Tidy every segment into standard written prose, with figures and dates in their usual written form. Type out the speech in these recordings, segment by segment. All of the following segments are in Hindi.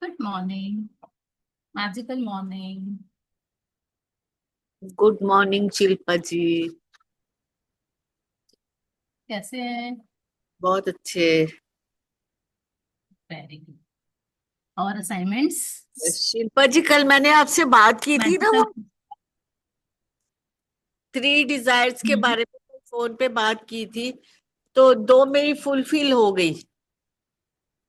Good morning. Magical morning. Good morning Shilpa ji. कैसे हैं? बहुत अच्छे। Very good. और असाइनमेंट्स? शिल्पा जी, कल मैंने आपसे बात की थी ना, मैजिकल। वो 3 डिजायर्स के बारे में फोन पे बात की थी, तो दो मेरी फुलफिल हो गई।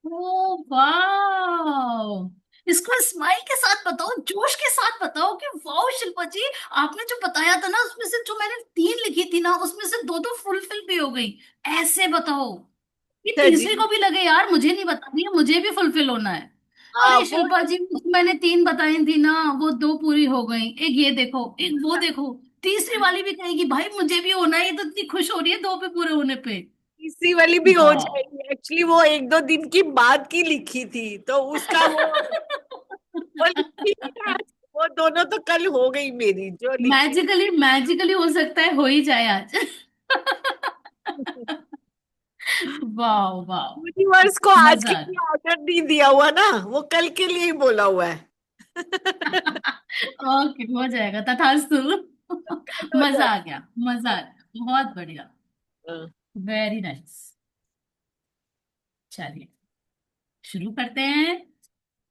ओ वाह, इसको स्माइल के साथ बताओ, जोश के साथ बताओ कि वाह शिल्पा जी, आपने जो बताया था ना उसमें से जो मैंने तीन लिखी थी ना उसमें से दो तो फुलफिल भी हो गई। ऐसे बताओ। ये अच्छा जी। तीसरी को भी लगे यार, मुझे नहीं बतानी है, मुझे भी फुलफिल होना है। हाँ, अरे वो शिल्पा जी, मैंने तीन बताई थी ना, वो दो पूरी हो गई, एक ये देखो एक वो देखो। तीसरी वाली भी कहेगी भाई मुझे भी होना है, ये तो इतनी खुश हो रही है दो पे पूरे होने पे। तीसरी वाली भी हो वाह। जाएगी। एक्चुअली वो 1-2 दिन की बाद की लिखी थी, तो उसका वो लिखी थी आज। वो दोनों तो कल हो गई मेरी जो लिखी मैजिकली मैजिकली हो सकता है हो ही जाए आज। थी। वाह वाह। यूनिवर्स को आज के मजा आ लिए ऑर्डर नहीं दिया हुआ ना, वो कल के लिए ही बोला हुआ है। गया। ओके, हो जाएगा तथास्तु। कल हो मजा आ जाएगा। गया, मजा आ गया, बहुत बढ़िया। हाँ। Very nice. चलिए शुरू करते हैं।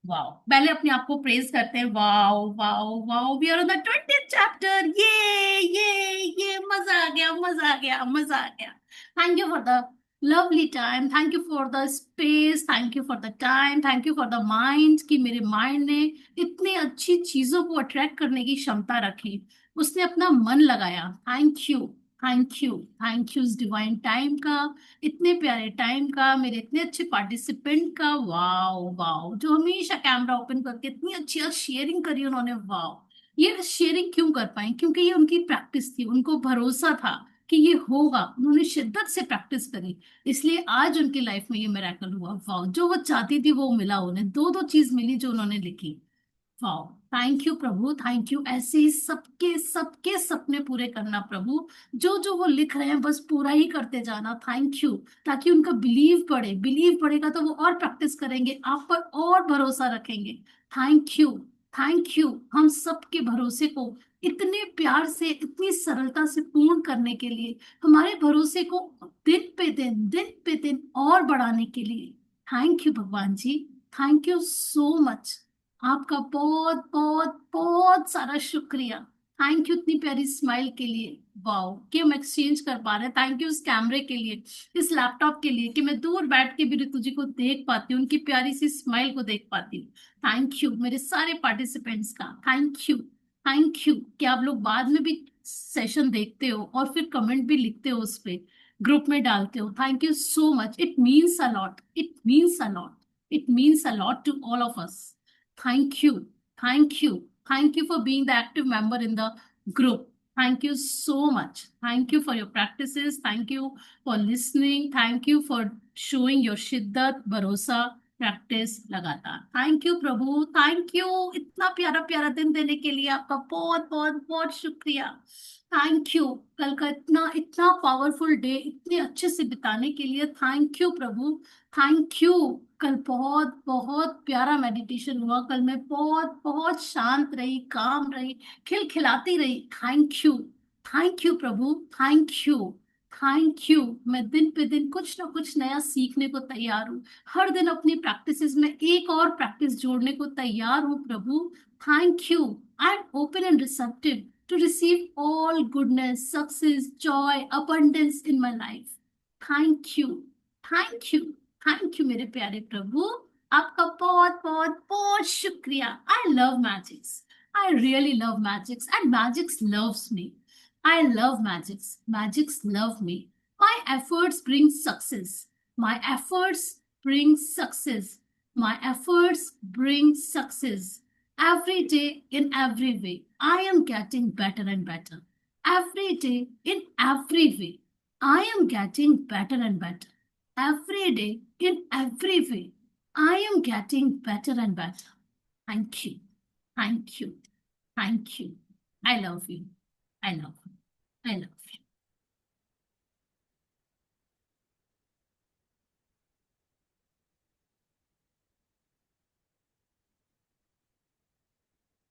वाओ, पहले अपने आप को प्रेज करते हैं। Wow wow wow, we are on the 20th chapter. ये मजा आ गया, मजा आ गया, मजा आ गया। Thank you for the lovely time, thank you for the space, thank you for the time, thank you for the mind कि मेरे माइंड ने इतनी अच्छी चीजों को अट्रैक्ट करने की क्षमता रखी। उसने अपना मन लगाया। Thank you, thank you, thank you इस डिवाइन टाइम का, इतने प्यारे टाइम का, मेरे इतने अच्छे पार्टिसिपेंट का। वाओ वाओ, जो हमेशा कैमरा ओपन करके इतनी अच्छी शेयरिंग करी उन्होंने। वाओ। ये शेयरिंग क्यों कर पाए? क्योंकि ये उनकी प्रैक्टिस थी, उनको भरोसा था कि ये होगा, उन्होंने शिद्दत से प्रैक्टिस करी। इसलिए आज उनकी लाइफ में ये मिरेकल हुआ। वाओ, जो वो चाहती थी वो मिला उन्हें, दो दो चीज मिली जो उन्होंने लिखी। Wow. Thank you Prabhu, thank you. ऐसे ही सबके सबके सपने पूरे करना प्रभु। जो जो वो लिख रहे हैं बस पूरा ही करते जाना। Thank you. ताकि उनका बिलीव बढ़े, बिलीव बढ़ेगा तो वो और प्रैक्टिस करेंगे, आप पर और भरोसा रखेंगे। थैंक यू, थैंक यू हम सबके भरोसे को इतने प्यार से, इतनी सरलता से पूर्ण करने के लिए, हमारे भरोसे को दिन पे दिन और बढ़ाने के लिए। थैंक यू भगवान जी। Thank you so much. आपका बहुत बहुत बहुत सारा शुक्रिया। थैंक यू इतनी प्यारी स्माइल के लिए। वाओ कि हम एक्सचेंज कर पा रहे हैं। थैंक यू इस कैमरे के लिए, इस लैपटॉप के लिए, कि मैं दूर बैठ के भी ऋतु जी को देख पाती हूँ, उनकी प्यारी सी स्माइल को देख पाती हूँ। थैंक यू मेरे सारे पार्टिसिपेंट्स का। थैंक यू, थैंक यू कि आप लोग बाद में भी सेशन देखते हो और फिर कमेंट भी लिखते हो, उस पे ग्रुप में डालते हो। Thank you so much, it means a lot, it means a lot, it means a lot to all of us. Thank you. Thank you. Thank you for being the active member in the group. Thank you so much. Thank you for your practices. Thank you for listening. Thank you for showing your shiddat, भरोसा, प्रैक्टिस लगातार। Thank you Prabhu, thank you. इतना प्यारा प्यारा दिन देने के लिए आपका बहुत बहुत बहुत शुक्रिया। Thank you. कल का इतना इतना पावरफुल डे इतने अच्छे से बिताने के लिए thank you Prabhu. Thank you. कल बहुत बहुत प्यारा मेडिटेशन हुआ, कल मैं बहुत बहुत शांत रही, काम रही, खिलखिलाती रही। Thank you, thank you Prabhu, thank you, thank you. मैं दिन पे दिन कुछ ना कुछ नया सीखने को तैयार हूँ। हर दिन अपनी प्रैक्टिसेस में एक और प्रैक्टिस जोड़ने को तैयार हूँ प्रभु। Thank you. I am open and receptive to receive all goodness, success, joy, abundance in my life. Thank you, thank you, thank you मेरे प्यारे प्रभु। आपका बहुत बहुत बहुत शुक्रिया। I love magics, I really love magics and magics loves me. I love magics, magics love me. My efforts bring success, my efforts bring success, my efforts bring success. Every day in every way I am getting better and better. Every day in every way I am getting better and better. Every day in every way I am getting better and better. Thank you, thank you, thank you. I love you, I love you, I love you.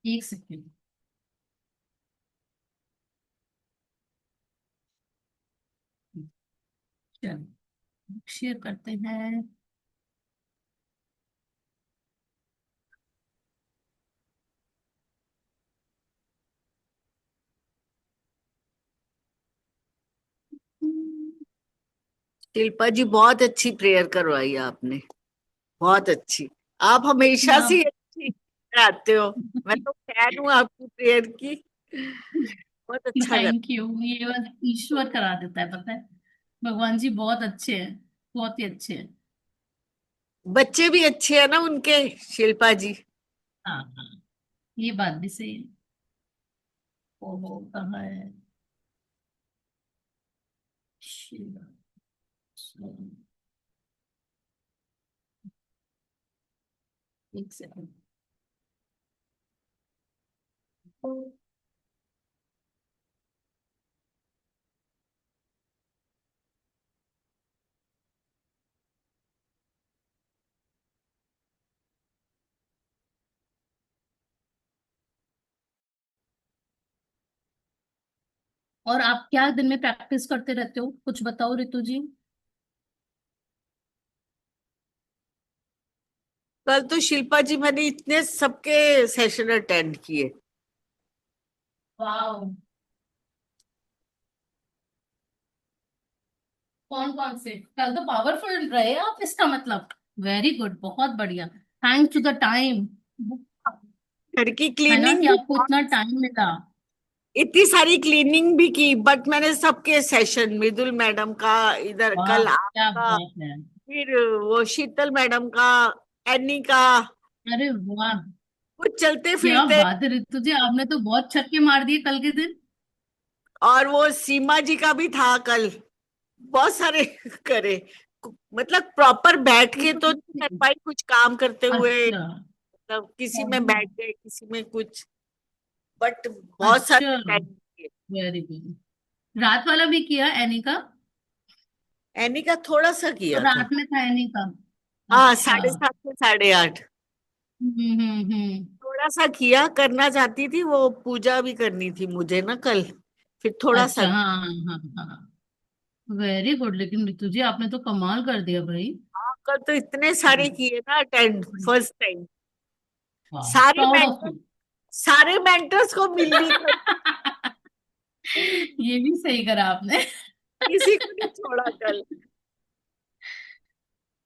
एक सेकेंड। चलो शेयर करते हैं। शिल्पा जी बहुत अच्छी प्रेयर करवाई आपने, बहुत अच्छी। आप हमेशा ना। से ही अच्छी कराते हो। मैं तो फैन हूँ आपकी प्रेयर की। बहुत अच्छा कर। Thank you. ये बस ईश्वर करा देता है, पता है। भगवान जी बहुत अच्छे हैं, बहुत ही अच्छे हैं। बच्चे भी अच्छे हैं ना उनके, शिल्पा जी। हाँ हाँ, ये बात भी सही है। ओहो कहाँ है। शिवा, एक सेकंड। और आप क्या दिन में प्रैक्टिस करते रहते हो, कुछ बताओ रितु जी। कल तो शिल्पा जी मैंने इतने सबके सेशन अटेंड किए। वाह। कौन कौन से? कल तो पावरफुल रहे आप, इसका मतलब। वेरी गुड, बहुत बढ़िया। थैंक्स टू द टाइम, घर की है ना, क्लीनिंग कि भी आपको इतना टाइम मिला। इतनी सारी क्लीनिंग भी की, बट मैंने सबके सेशन, मृदुल मैडम का, इधर वाह कल क्या आपका, बात है। फिर वो शीतल मैडम का, एनी का, अरे वाह, कुछ चलते क्या फिरते। बात है रितु जी, आपने तो बहुत छक्के मार दिए कल के दिन। और वो सीमा जी का भी था कल, बहुत सारे करे। मतलब प्रॉपर बैठ के तो नहीं कर पाई कुछ काम करते हुए, अच्छा। मतलब किसी में बैठ गए किसी में कुछ, बट बहुत अच्छा, सारे टाइम किए। Very good. रात वाला भी किया एनी का? एनी का थोड़ा सा तो किया था। रात में था एनी का? हाँ, अच्छा। 7:30 से 8:30 हम्म। थोड़ा सा किया, करना चाहती थी, वो पूजा भी करनी थी मुझे ना कल, फिर थोड़ा सा। अच्छा हाँ हाँ हाँ, वेरी गुड। लेकिन रितु जी आपने तो कमाल कर दिया भाई। हाँ, कल तो इतने सारे किए ना अटेंड, फर्स्ट टाइम। वाह, सारे प्राउड ऑफ मेंटर्स, यू। सारे मेंटर्स को मिलनी कर, ये भी सही करा आपने। किसी को नहीं छोड़ा कल।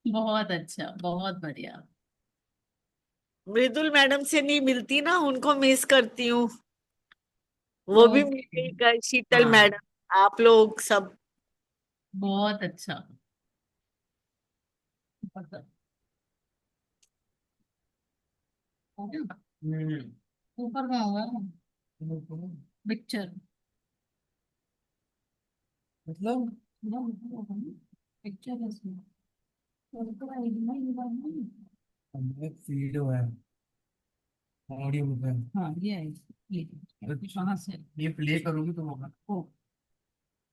बहुत अच्छा, बहुत बढ़िया। मृदुल मैडम से नहीं मिलती ना, उनको मिस करती हूँ। वो भी मिल ओके। गई कल, शीतल हाँ, मैडम, आप लोग सब। बहुत अच्छा। बहुत- हो गया? ऊपर में होगा पिक्चर, मतलब पिक्चर है इसमें। फीड हुआ है, ऑडियो बुक है। हाँ ये है, ये कहाँ से? ये प्ले करोगी तो होगा। ओ,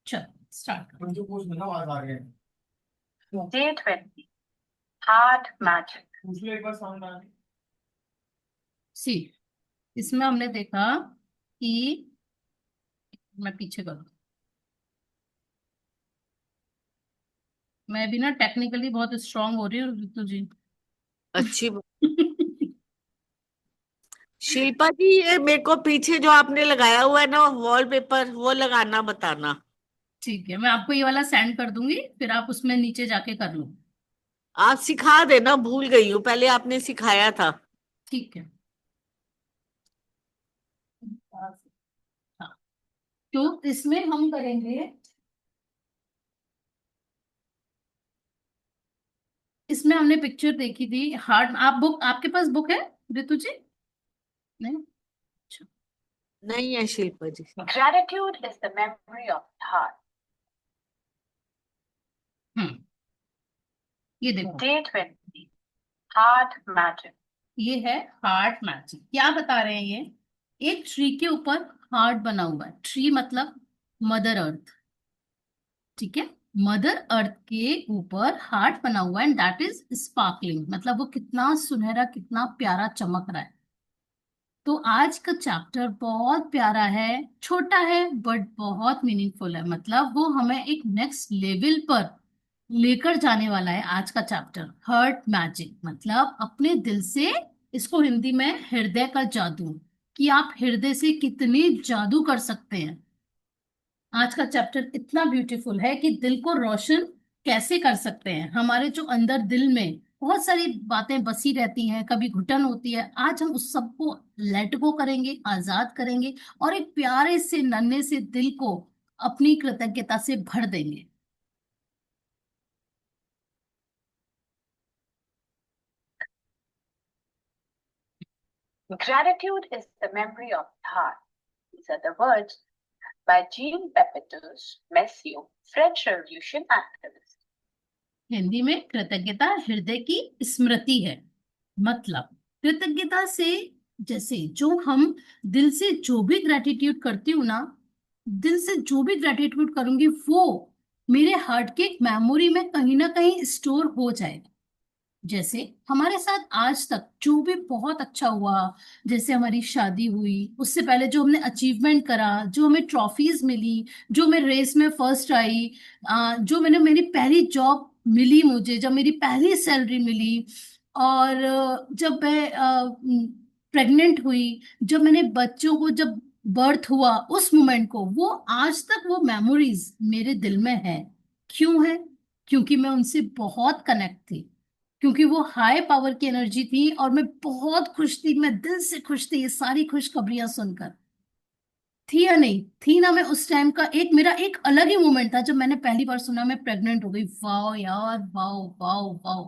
चल स्टार्ट। मुझे कुछ बताओ, आ गए। Day 20, Heart Magic. पूछ लो एक बार साउंड आ। सी, इसमें हमने देखा कि, मैं पीछे करूँ, मैं भी ना टेक्निकली बहुत स्ट्रांग हो रही हूँ ऋतु जी। अच्छी बात। शिल्पा जी, ये मेरे को पीछे जो आपने लगाया हुआ है ना वॉलपेपर, वो लगाना बताना। ठीक है, मैं आपको ये वाला सेंड कर दूंगी, फिर आप उसमें नीचे जाके कर लो। आप सिखा देना, भूल गई हूँ, पहले आपने सिखाया था। ठीक है। हाँ, तो इसमें हम करेंगे, इसमें हमने पिक्चर देखी थी हार्ट। आप बुक, आपके पास बुक है ऋतु जी? नहीं? अच्छा। नहीं है शिल्पा जी। Gratitude is the memory of the heart. हम्म, ये देखो। Day 20, Heart Magic. ये है हार्ट मैजिक। क्या बता रहे हैं ये? एक ट्री के ऊपर हार्ट बना हुआ है। ट्री मतलब मदर अर्थ, ठीक है। मदर अर्थ के ऊपर हार्ट बना हुआ है, एंड दैट इज स्पार्कलिंग, मतलब वो कितना सुनहरा, कितना प्यारा चमक रहा है। तो आज का चैप्टर बहुत प्यारा है, छोटा है बट बहुत मीनिंगफुल है। मतलब वो हमें एक नेक्स्ट लेवल पर लेकर जाने वाला है। आज का चैप्टर हार्ट मैजिक, मतलब अपने दिल से, इसको हिंदी में हृदय का जादू, कि आप हृदय से कितने जादू कर सकते हैं। आज का चैप्टर इतना ब्यूटीफुल है कि दिल को रोशन कैसे कर सकते हैं। हमारे जो अंदर दिल में बहुत सारी बातें बसी रहती हैं, कभी घुटन होती है, आज हम उस सबको लेट गो करेंगे, आजाद करेंगे, और एक प्यारे से नन्हे से दिल को अपनी कृतज्ञता से भर देंगे। Gratitude is the memory of the heart. These are the words by Jean Pepetous Messier, French Revolution activist. Hindi में कृतज्ञता हृदय की स्मृति है। मतलब कृतज्ञता से, जैसे जो हम दिल से जो भी ग्रेटिट्यूड करती हूँ ना, दिल से जो भी ग्रेटिट्यूड करूंगी वो मेरे हार्ट की एक मेमोरी में कहीं ना कहीं स्टोर हो जाएगा। जैसे हमारे साथ आज तक जो भी बहुत अच्छा हुआ, जैसे हमारी शादी हुई, उससे पहले जो हमने अचीवमेंट करा, जो हमें ट्रॉफीज मिली, जो मैं रेस में फर्स्ट आई, जो मैंने, मेरी पहली जॉब मिली मुझे, जब मेरी पहली सैलरी मिली, और जब मैं प्रेग्नेंट हुई, जब मैंने बच्चों को, जब बर्थ हुआ, उस मोमेंट को, वो आज तक वो मेमोरीज मेरे दिल में है। क्यों है? क्योंकि मैं उनसे बहुत कनेक्ट थी, क्योंकि वो हाई पावर की एनर्जी थी और मैं बहुत खुश थी, मैं दिल से खुश थी ये सारी खुशखबरियां सुनकर। थी या नहीं थी ना? मैं उस टाइम का एक, मेरा एक अलग ही मोमेंट था जब मैंने पहली बार सुना मैं प्रेग्नेंट हो गई। वाह यार, वाह वाह वाह।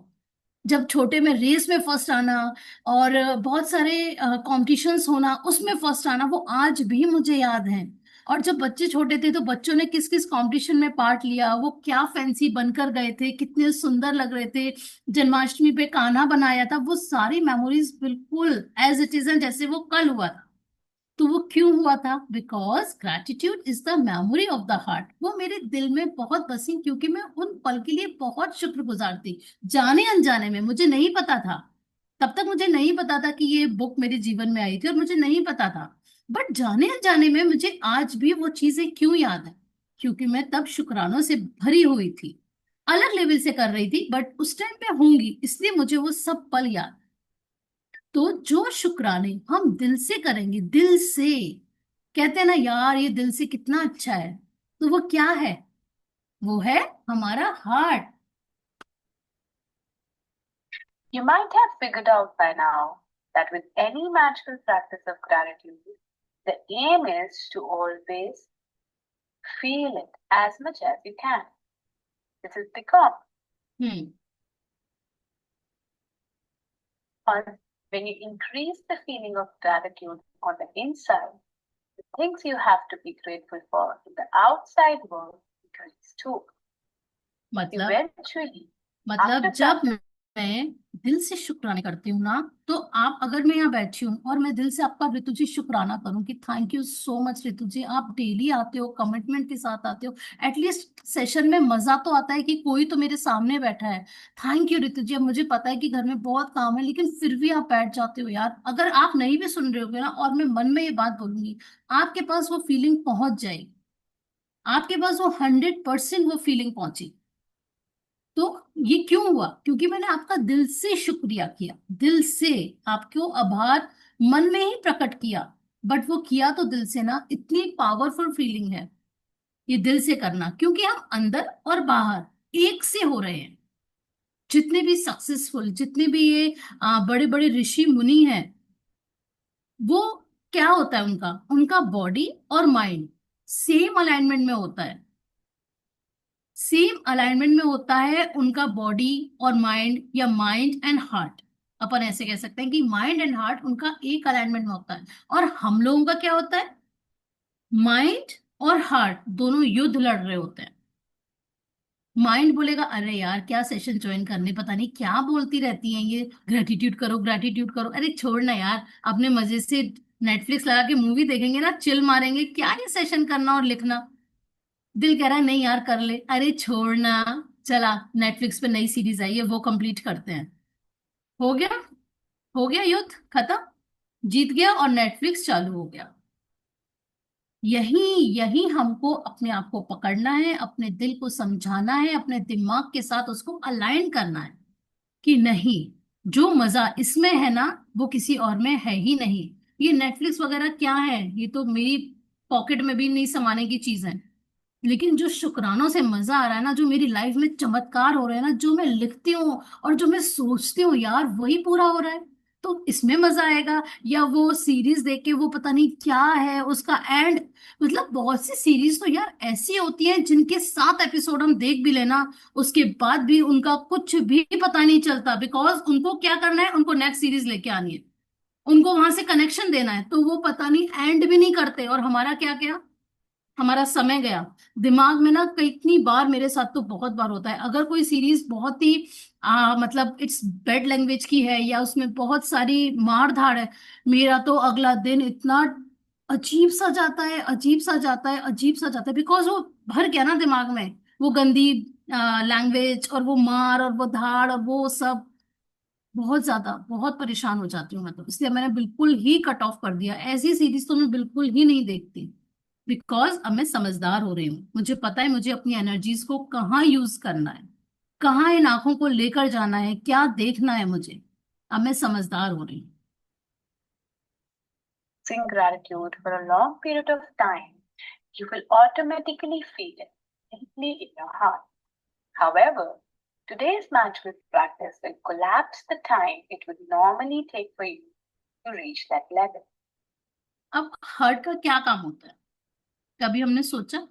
जब छोटे में रेस में फर्स्ट आना, और बहुत सारे कॉम्पिटिशन्स होना, उसमें फर्स्ट आना, वो आज भी मुझे याद है। और जब बच्चे छोटे थे तो बच्चों ने किस किस कंपटीशन में पार्ट लिया, वो क्या फैंसी बनकर गए थे, कितने सुंदर लग रहे थे, जन्माष्टमी पे कान्हा बनाया था, वो सारी मेमोरीज बिल्कुल एज इट इज है, जैसे वो कल हुआ था। तो वो क्यों हुआ था? Because gratitude is the memory of the heart. वो मेरे दिल में बहुत बसी, क्योंकि मैं उन पल के लिए बहुत शुक्रगुजार थी। जाने अनजाने में, मुझे नहीं पता था, तब तक मुझे नहीं पता था कि ये बुक मेरे जीवन में आई थी, और मुझे नहीं पता था। बट जाने अनजाने में मुझे आज भी वो चीजें क्यों याद है? क्योंकि मैं तब शुक्रानों से भरी हुई थी। अलग लेवल से कर रही थी, बट उस टाइम पे होंगी, इसलिए मुझे वो सब पल याद। तो जो शुक्राने हम दिल से करेंगे, दिल से, कहते हैं ना यार ये दिल से कितना अच्छा है, तो वो क्या है? वो है हमारा heart. You might have figured out by now that with any magical practice of gratitude, the aim is to always feel it as much as you can. This is because hmm when you increase the feeling of gratitude on the inside, the things you have to be grateful for in the outside world increase too. मतलब Eventually, मतलब after जब practice, मैं दिल से शुक्राने करती हूँ ना, तो आप, अगर मैं यहाँ बैठी हूँ और मैं दिल से आपका, ऋतु जी, शुक्राना करूँ कि थैंक यू सो मच ऋतु जी, आप डेली आते हो, कमिटमेंट के साथ आते हो, एटलीस्ट सेशन में मजा तो आता है कि कोई तो मेरे सामने बैठा है। थैंक यू ऋतु जी। अब मुझे पता है कि घर में बहुत काम है, लेकिन फिर भी आप बैठ जाते हो यार। अगर आप नहीं भी सुन रहे होगे ना, और मैं मन में ये बात बोलूंगी, आपके पास वो फीलिंग पहुंच जाएगी, आपके पास वो 100% वो फीलिंग पहुंची। तो ये क्यों हुआ? क्योंकि मैंने आपका दिल से शुक्रिया किया, दिल से आपको आभार मन में ही प्रकट किया, बट वो किया तो दिल से ना। इतनी पावरफुल फीलिंग है ये दिल से करना, क्योंकि हम अंदर और बाहर एक से हो रहे हैं। जितने भी सक्सेसफुल, जितने भी ये बड़े बड़े ऋषि मुनि हैं, वो क्या होता है उनका, उनका बॉडी और माइंड सेम अलाइनमेंट में होता है। सेम अलाइनमेंट में होता है उनका बॉडी और माइंड, या माइंड एंड हार्ट। अपन ऐसे कह सकते हैं कि माइंड एंड हार्ट उनका एक अलाइनमेंट में होता है। और हम लोगों का क्या होता है? माइंड और हार्ट दोनों युद्ध लड़ रहे होते हैं। माइंड बोलेगा अरे यार क्या सेशन ज्वाइन करने, पता नहीं क्या बोलती रहती हैं ये, ग्रेटिट्यूड करो ग्रेटिट्यूड करो, अरे छोड़ ना यार, अपने मजे से नेटफ्लिक्स लगा के मूवी देखेंगे ना, चिल मारेंगे, क्या ये सेशन करना और लिखना। दिल कह रहा है नहीं यार कर ले, अरे छोड़ना, चला नेटफ्लिक्स पे नई सीरीज आई है वो कंप्लीट करते हैं। हो गया, हो गया, युद्ध खत्म। जीत गया और नेटफ्लिक्स चालू हो गया। यही यही हमको अपने आप को पकड़ना है, अपने दिल को समझाना है, अपने दिमाग के साथ उसको अलाइन करना है कि नहीं, जो मजा इसमें है ना वो किसी और में है ही नहीं। ये नेटफ्लिक्स वगैरह क्या है, ये तो मेरी पॉकेट में भी नहीं समाने की चीज है। लेकिन जो शुक्रानों से मजा आ रहा है ना, जो मेरी लाइफ में चमत्कार हो रहे हैं ना, जो मैं लिखती हूँ और जो मैं सोचती हूँ यार वही पूरा हो रहा है, तो इसमें मजा आएगा। या वो सीरीज देख के वो पता नहीं क्या है उसका एंड, मतलब बहुत सी सीरीज तो यार ऐसी होती हैं जिनके 7 एपिसोड हम देख भी लेना, उसके बाद भी उनका कुछ भी पता नहीं चलता, बिकॉज उनको क्या करना है, उनको नेक्स्ट सीरीज लेके आनी है, उनको वहां से कनेक्शन देना है, तो वो पता नहीं एंड भी नहीं करते, और हमारा क्या क्या, हमारा समय गया। दिमाग में ना कितनी बार, मेरे साथ तो बहुत बार होता है, अगर कोई सीरीज बहुत ही मतलब इट्स बेड लैंग्वेज की है या उसमें बहुत सारी मार धाड़ है, मेरा तो अगला दिन इतना अजीब सा जाता है, अजीब सा जाता है, अजीब सा जाता है, बिकॉज वो भर गया ना दिमाग में, वो गंदी लैंग्वेज और वो मार और वो धाड़ और वो सब। बहुत ज्यादा, बहुत परेशान हो जाती हूँ मैं तो, इसलिए मैंने बिल्कुल ही कट ऑफ कर दिया, ऐसी सीरीज तो मैं बिल्कुल ही नहीं देखती। बिकॉज अब मैं समझदार हो रही हूँ, मुझे पता है मुझे अपनी एनर्जीज को कहाँ यूज करना है, कहाँ इन आंखों को लेकर जाना है, क्या देखना है मुझे। अब मैं समझदार हो रही हूँ। Expressing gratitude for a long period of time, you will automatically feel it deeply in your heart. However, today's magical practice will collapse the time it would normally take for you to reach that level. अब हार्ट का क्या काम होता है, कभी हमने सोचा?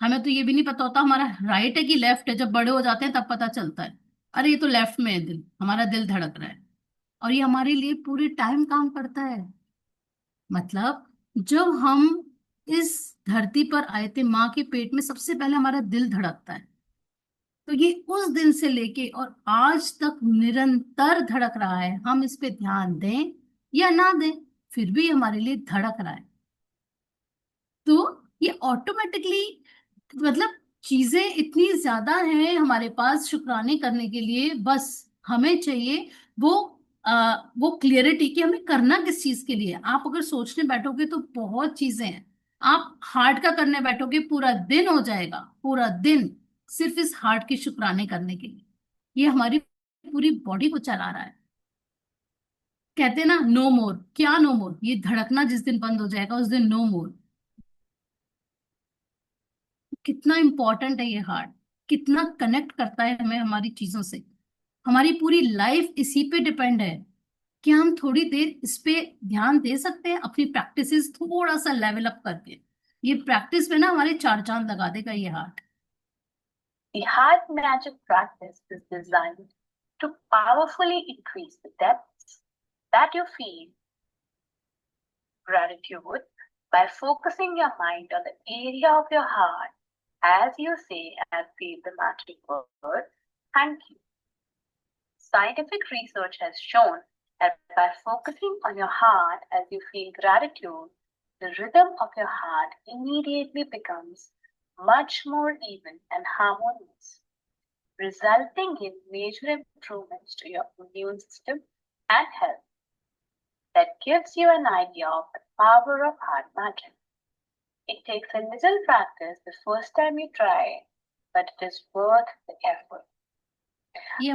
हमें तो ये भी नहीं पता होता हमारा राइट है कि लेफ्ट है, जब बड़े हो जाते हैं तब पता चलता है, अरे ये तो लेफ्ट में है दिल, हमारा दिल धड़क रहा है। और ये हमारे लिए पूरे टाइम काम करता है। मतलब जब हम इस धरती पर आए थे, माँ के पेट में सबसे पहले हमारा दिल धड़कता है, तो ये उस दिन से लेके और आज तक निरंतर धड़क रहा है, हम इस पे ध्यान दें या ना दें, फिर भी हमारे लिए धड़क रहा है। तो ये ऑटोमेटिकली, मतलब चीजें इतनी ज्यादा हैं हमारे पास शुक्राने करने के लिए, बस हमें चाहिए वो वो क्लियरिटी कि हमें करना किस चीज के लिए। आप अगर सोचने बैठोगे तो बहुत चीजें हैं, आप हार्ट का करने बैठोगे पूरा दिन हो जाएगा, पूरा दिन सिर्फ इस हार्ट के शुक्राने करने के लिए। ये हमारी पूरी बॉडी को चला रहा है। कहते हैं ना नो मोर, क्या नो मोर, ये धड़कना जिस दिन बंद हो जाएगा उस दिन नो मोर। कितना इंपॉर्टेंट है ये हार्ट, कितना कनेक्ट करता है हमें हमारी चीजों से, हमारी पूरी लाइफ इसी पे डिपेंड है। क्या हम थोड़ी देर इस पे ध्यान दे सकते हैं, अपनी प्रैक्टिसेस थोड़ा सा लेवल अप करके? ये प्रैक्टिस में ना हमारे 4 चांद लगा देगा ये heart. The heart magic practice is designed to powerfully increase the depths that you feel gratitude by focusing your mind on the area of your heart as you say and feel the magic word, thank you. Scientific research has shown that by focusing on your heart as you feel gratitude, the rhythm of your heart immediately becomes much more even and harmonious, resulting in major improvements to your immune system and health. That gives you an idea of the power of heart magic. It takes a little practice the first time you try, but it is worth the effort.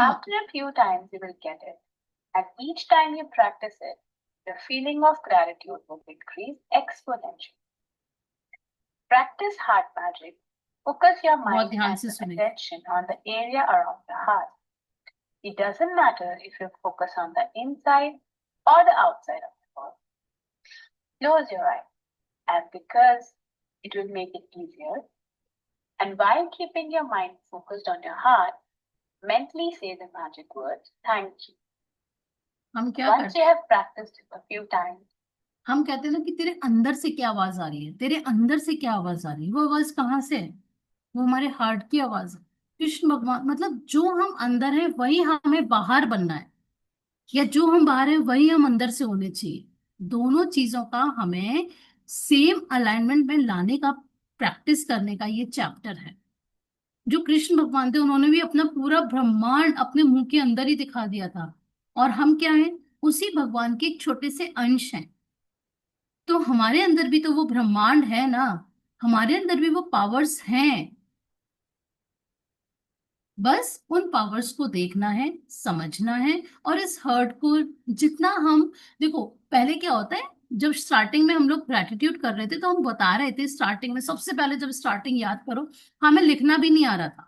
After a few times, you will get it, and each time you practice it, the feeling of gratitude will increase exponentially. Practice heart magic. Focus your mind and attention on the area around the heart. It doesn't matter if you focus on the inside or the outside of the body. Close your eyes, and because it will make it easier, and while keeping your mind focused on your heart, mentally say the magic words, thank you. Once you have practiced it a few times, हम कहते हैं ना कि तेरे अंदर से क्या आवाज आ रही है, तेरे अंदर से क्या आवाज आ रही है, वो आवाज कहाँ से है? वो हमारे हार्ट की आवाज है। कृष्ण भगवान, मतलब जो हम अंदर है वही हमें बाहर बनना है, या जो हम बाहर है वही हम अंदर से होने चाहिए। दोनों चीजों का हमें सेम अलाइनमेंट में लाने का, प्रैक्टिस करने का ये चैप्टर है। जो कृष्ण भगवान थे उन्होंने भी अपना पूरा ब्रह्मांड अपने मुंह के अंदर ही दिखा दिया था, और हम क्या हैं, उसी भगवान के एक छोटे से अंश हैं। तो हमारे अंदर भी तो वो ब्रह्मांड है ना, हमारे अंदर भी वो पावर्स हैं। बस उन पावर्स को देखना है, समझना है, और इस हर्ट को जितना हम, देखो पहले क्या होता है, जब स्टार्टिंग में हम लोग ग्रेटिट्यूड कर रहे थे तो हम बता रहे थे, स्टार्टिंग में सबसे पहले जब स्टार्टिंग याद करो, हमें लिखना भी नहीं आ रहा था।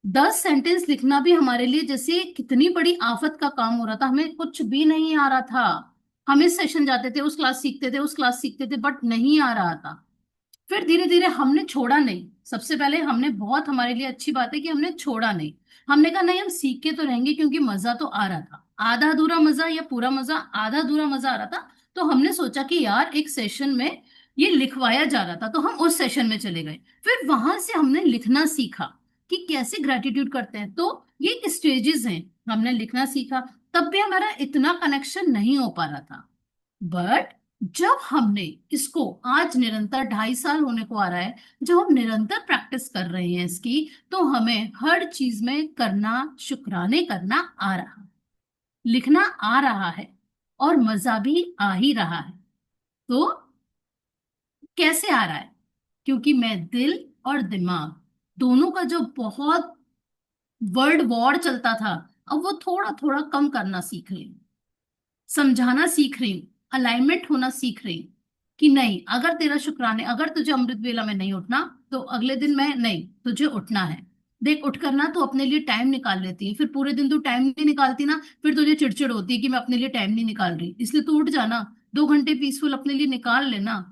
10 सेंटेंस लिखना भी हमारे लिए जैसे कितनी बड़ी आफत का काम हो रहा था, हमें कुछ भी नहीं आ रहा था। हम इस सेशन जाते थे, उस क्लास सीखते थे, उस क्लास सीखते थे, बट नहीं आ रहा था। फिर धीरे धीरे हमने छोड़ा नहीं। सबसे पहले हमने, बहुत हमारे लिए अच्छी बात है कि हमने छोड़ा नहीं। हमने कहा नहीं, हम सीख के तो रहेंगे, क्योंकि मजा तो आ रहा था, आधा अधूरा मजा या पूरा मजा, आधा अधूरा मजा आ रहा था। तो हमने सोचा कि यार एक सेशन में ये लिखवाया जा रहा था, तो हम उस सेशन में चले गए। फिर वहां से हमने लिखना सीखा कि कैसे ग्रेटिट्यूड करते हैं। तो ये एक स्टेजेस हैं, हमने लिखना सीखा। तब भी हमारा इतना कनेक्शन नहीं हो पा रहा था। बट जब हमने इसको, आज निरंतर 2.5 साल होने को आ रहा है, जब हम निरंतर प्रैक्टिस कर रहे हैं इसकी, तो हमें हर चीज में करना, शुक्राने करना आ रहा है, लिखना आ रहा है, और मजा भी आ ही रहा है। तो कैसे आ रहा है? क्योंकि मैं दिल और दिमाग दोनों का जो बहुत वर्ल्ड वॉर चलता था, अब वो थोड़ा थोड़ा कम करना सीख रही हूँ, समझाना सीख रही हूँ, अलाइनमेंट होना सीख रही हूँ कि नहीं, अगर तेरा शुक्राने, अगर तुझे अमृत वेला में नहीं उठना तो अगले दिन में नहीं, तुझे उठना है। देख, उठ करना तो अपने लिए टाइम निकाल लेती है, फिर पूरे दिन तू टाइम नहीं निकालती ना, फिर तुझे चिड़चिड़ होती है कि मैं अपने लिए टाइम नहीं निकाल रही, इसलिए तू उठ जाना, 2 घंटे पीसफुल अपने लिए निकाल लेना।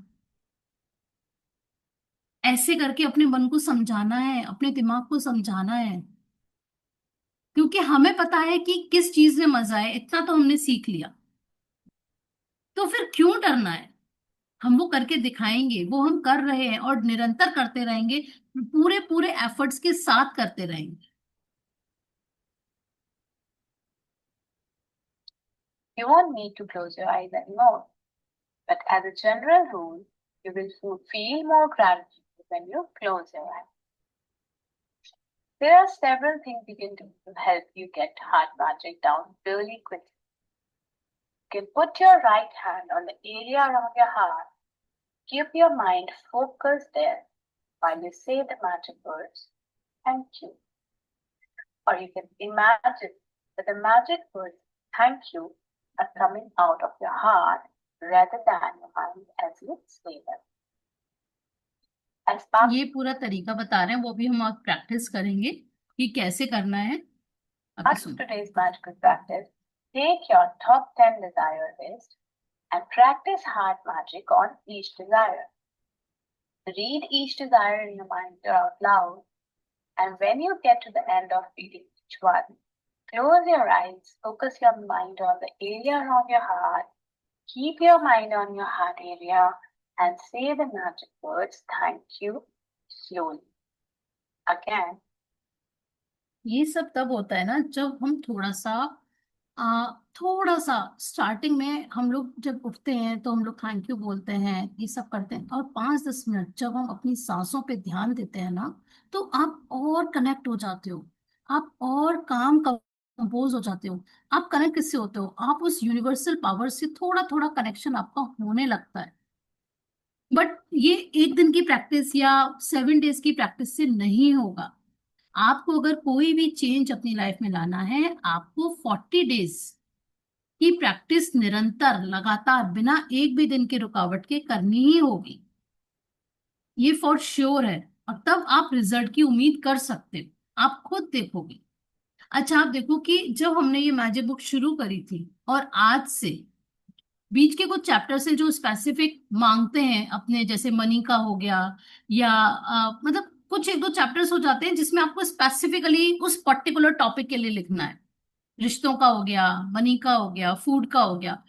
ऐसे करके अपने मन को समझाना है, अपने दिमाग को समझाना है, क्योंकि हमें पता है कि किस चीज में मजा है, इतना तो हमने सीख लिया। तो फिर क्यों डरना है? हम वो करके दिखाएंगे, वो हम कर रहे हैं और निरंतर करते रहेंगे, पूरे पूरे एफर्ट्स के साथ करते रहेंगे। You won't need to close your eyes anymore. But as a general rule, you will feel more gratitude when you close your eyes. There are several things you can do to help you get heart magic down really quickly. You can put your right hand on the area around your heart. Keep your mind focused there while you say the magic words, thank you. Or you can imagine that the magic words, thank you, are coming out of your heart rather than your mind as you say them. ये पूरा तरीका बता रहे हैं, वो भी हम आप प्रैक्टिस करेंगे कि कैसे करना है। As today's magical practice, take your top 10 desire list and practice heart magic on each desire. Read each desire in your mind out loud, and when you get to the end of reading each one, close your eyes, focus your mind on the area around your heart, keep your mind on your heart area, and say the magic words, thank you, slowly. Again, ये सब तब होता है ना जब हम थोड़ा सा स्टार्टिंग में हम लोग जब उठते हैं तो हम लोग थैंक यू बोलते हैं, ये सब करते हैं, और 5-10 मिनट जब हम अपनी सांसों पे ध्यान देते हैं ना, तो आप और कनेक्ट हो जाते हो, आप और काम कंपोज हो जाते हो। आप कनेक्ट किससे होते हो? आप उस यूनिवर्सल पावर से थोड़ा थोड़ा कनेक्शन आपका होने लगता है। बट ये एक दिन की प्रैक्टिस या 7 डेज की प्रैक्टिस से नहीं होगा। आपको अगर कोई भी चेंज अपनी लाइफ में लाना है, आपको 40 डेज की प्रैक्टिस निरंतर, लगातार, बिना एक भी दिन की रुकावट के करनी ही होगी। ये फॉर श्योर है, और तब आप रिजल्ट की उम्मीद कर सकते हो, आप खुद देखोगे। अच्छा, आप देखो कि जब हमने ये मैजिक बुक शुरू करी थी और आज से, बीच के कुछ चैप्टर्स हैं जो स्पेसिफिक मांगते हैं अपने, जैसे मनी का हो गया, या मतलब कुछ एक दो चैप्टर्स हो जाते हैं जिसमें आपको स्पेसिफिकली उस पर्टिकुलर टॉपिक के लिए लिखना है। रिश्तों का हो गया, मनी का हो गया, फूड का हो गया,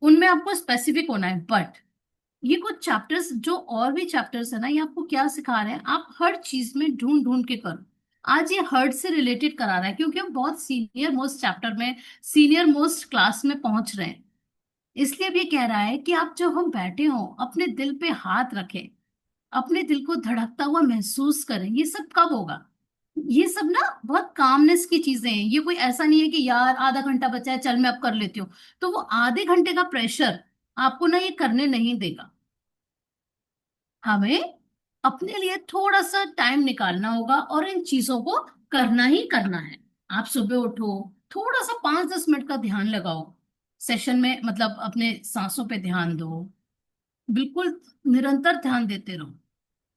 उनमें आपको स्पेसिफिक होना है। बट ये कुछ चैप्टर्स, जो और भी चैप्टर्स है ना, ये आपको क्या सिखा रहे हैं, आप हर चीज में ढूंढ ढूंढ के करो। आज ये हर्ट से रिलेटेड करा रहा है, क्योंकि हम बहुत सीनियर मोस्ट चैप्टर में, सीनियर मोस्ट क्लास में पहुंच रहे हैं। इसलिए भी कह रहा है कि आप जब हम बैठे हो, अपने दिल पे हाथ रखें, अपने दिल को धड़कता हुआ महसूस करें। ये सब कब होगा? ये सब ना बहुत कामनेस की चीजें हैं। ये कोई ऐसा नहीं है कि यार आधा घंटा बचा है चल मैं अब कर लेती हूँ। तो वो आधे घंटे का प्रेशर आपको ना ये करने नहीं देगा। हमें अपने लिए थोड़ा सा टाइम निकालना होगा और इन चीजों को करना ही करना है। आप सुबह उठो, थोड़ा सा 5-10 मिनट का ध्यान लगाओ सेशन में, मतलब अपने सांसों पे ध्यान दो, बिल्कुल निरंतर ध्यान देते रहो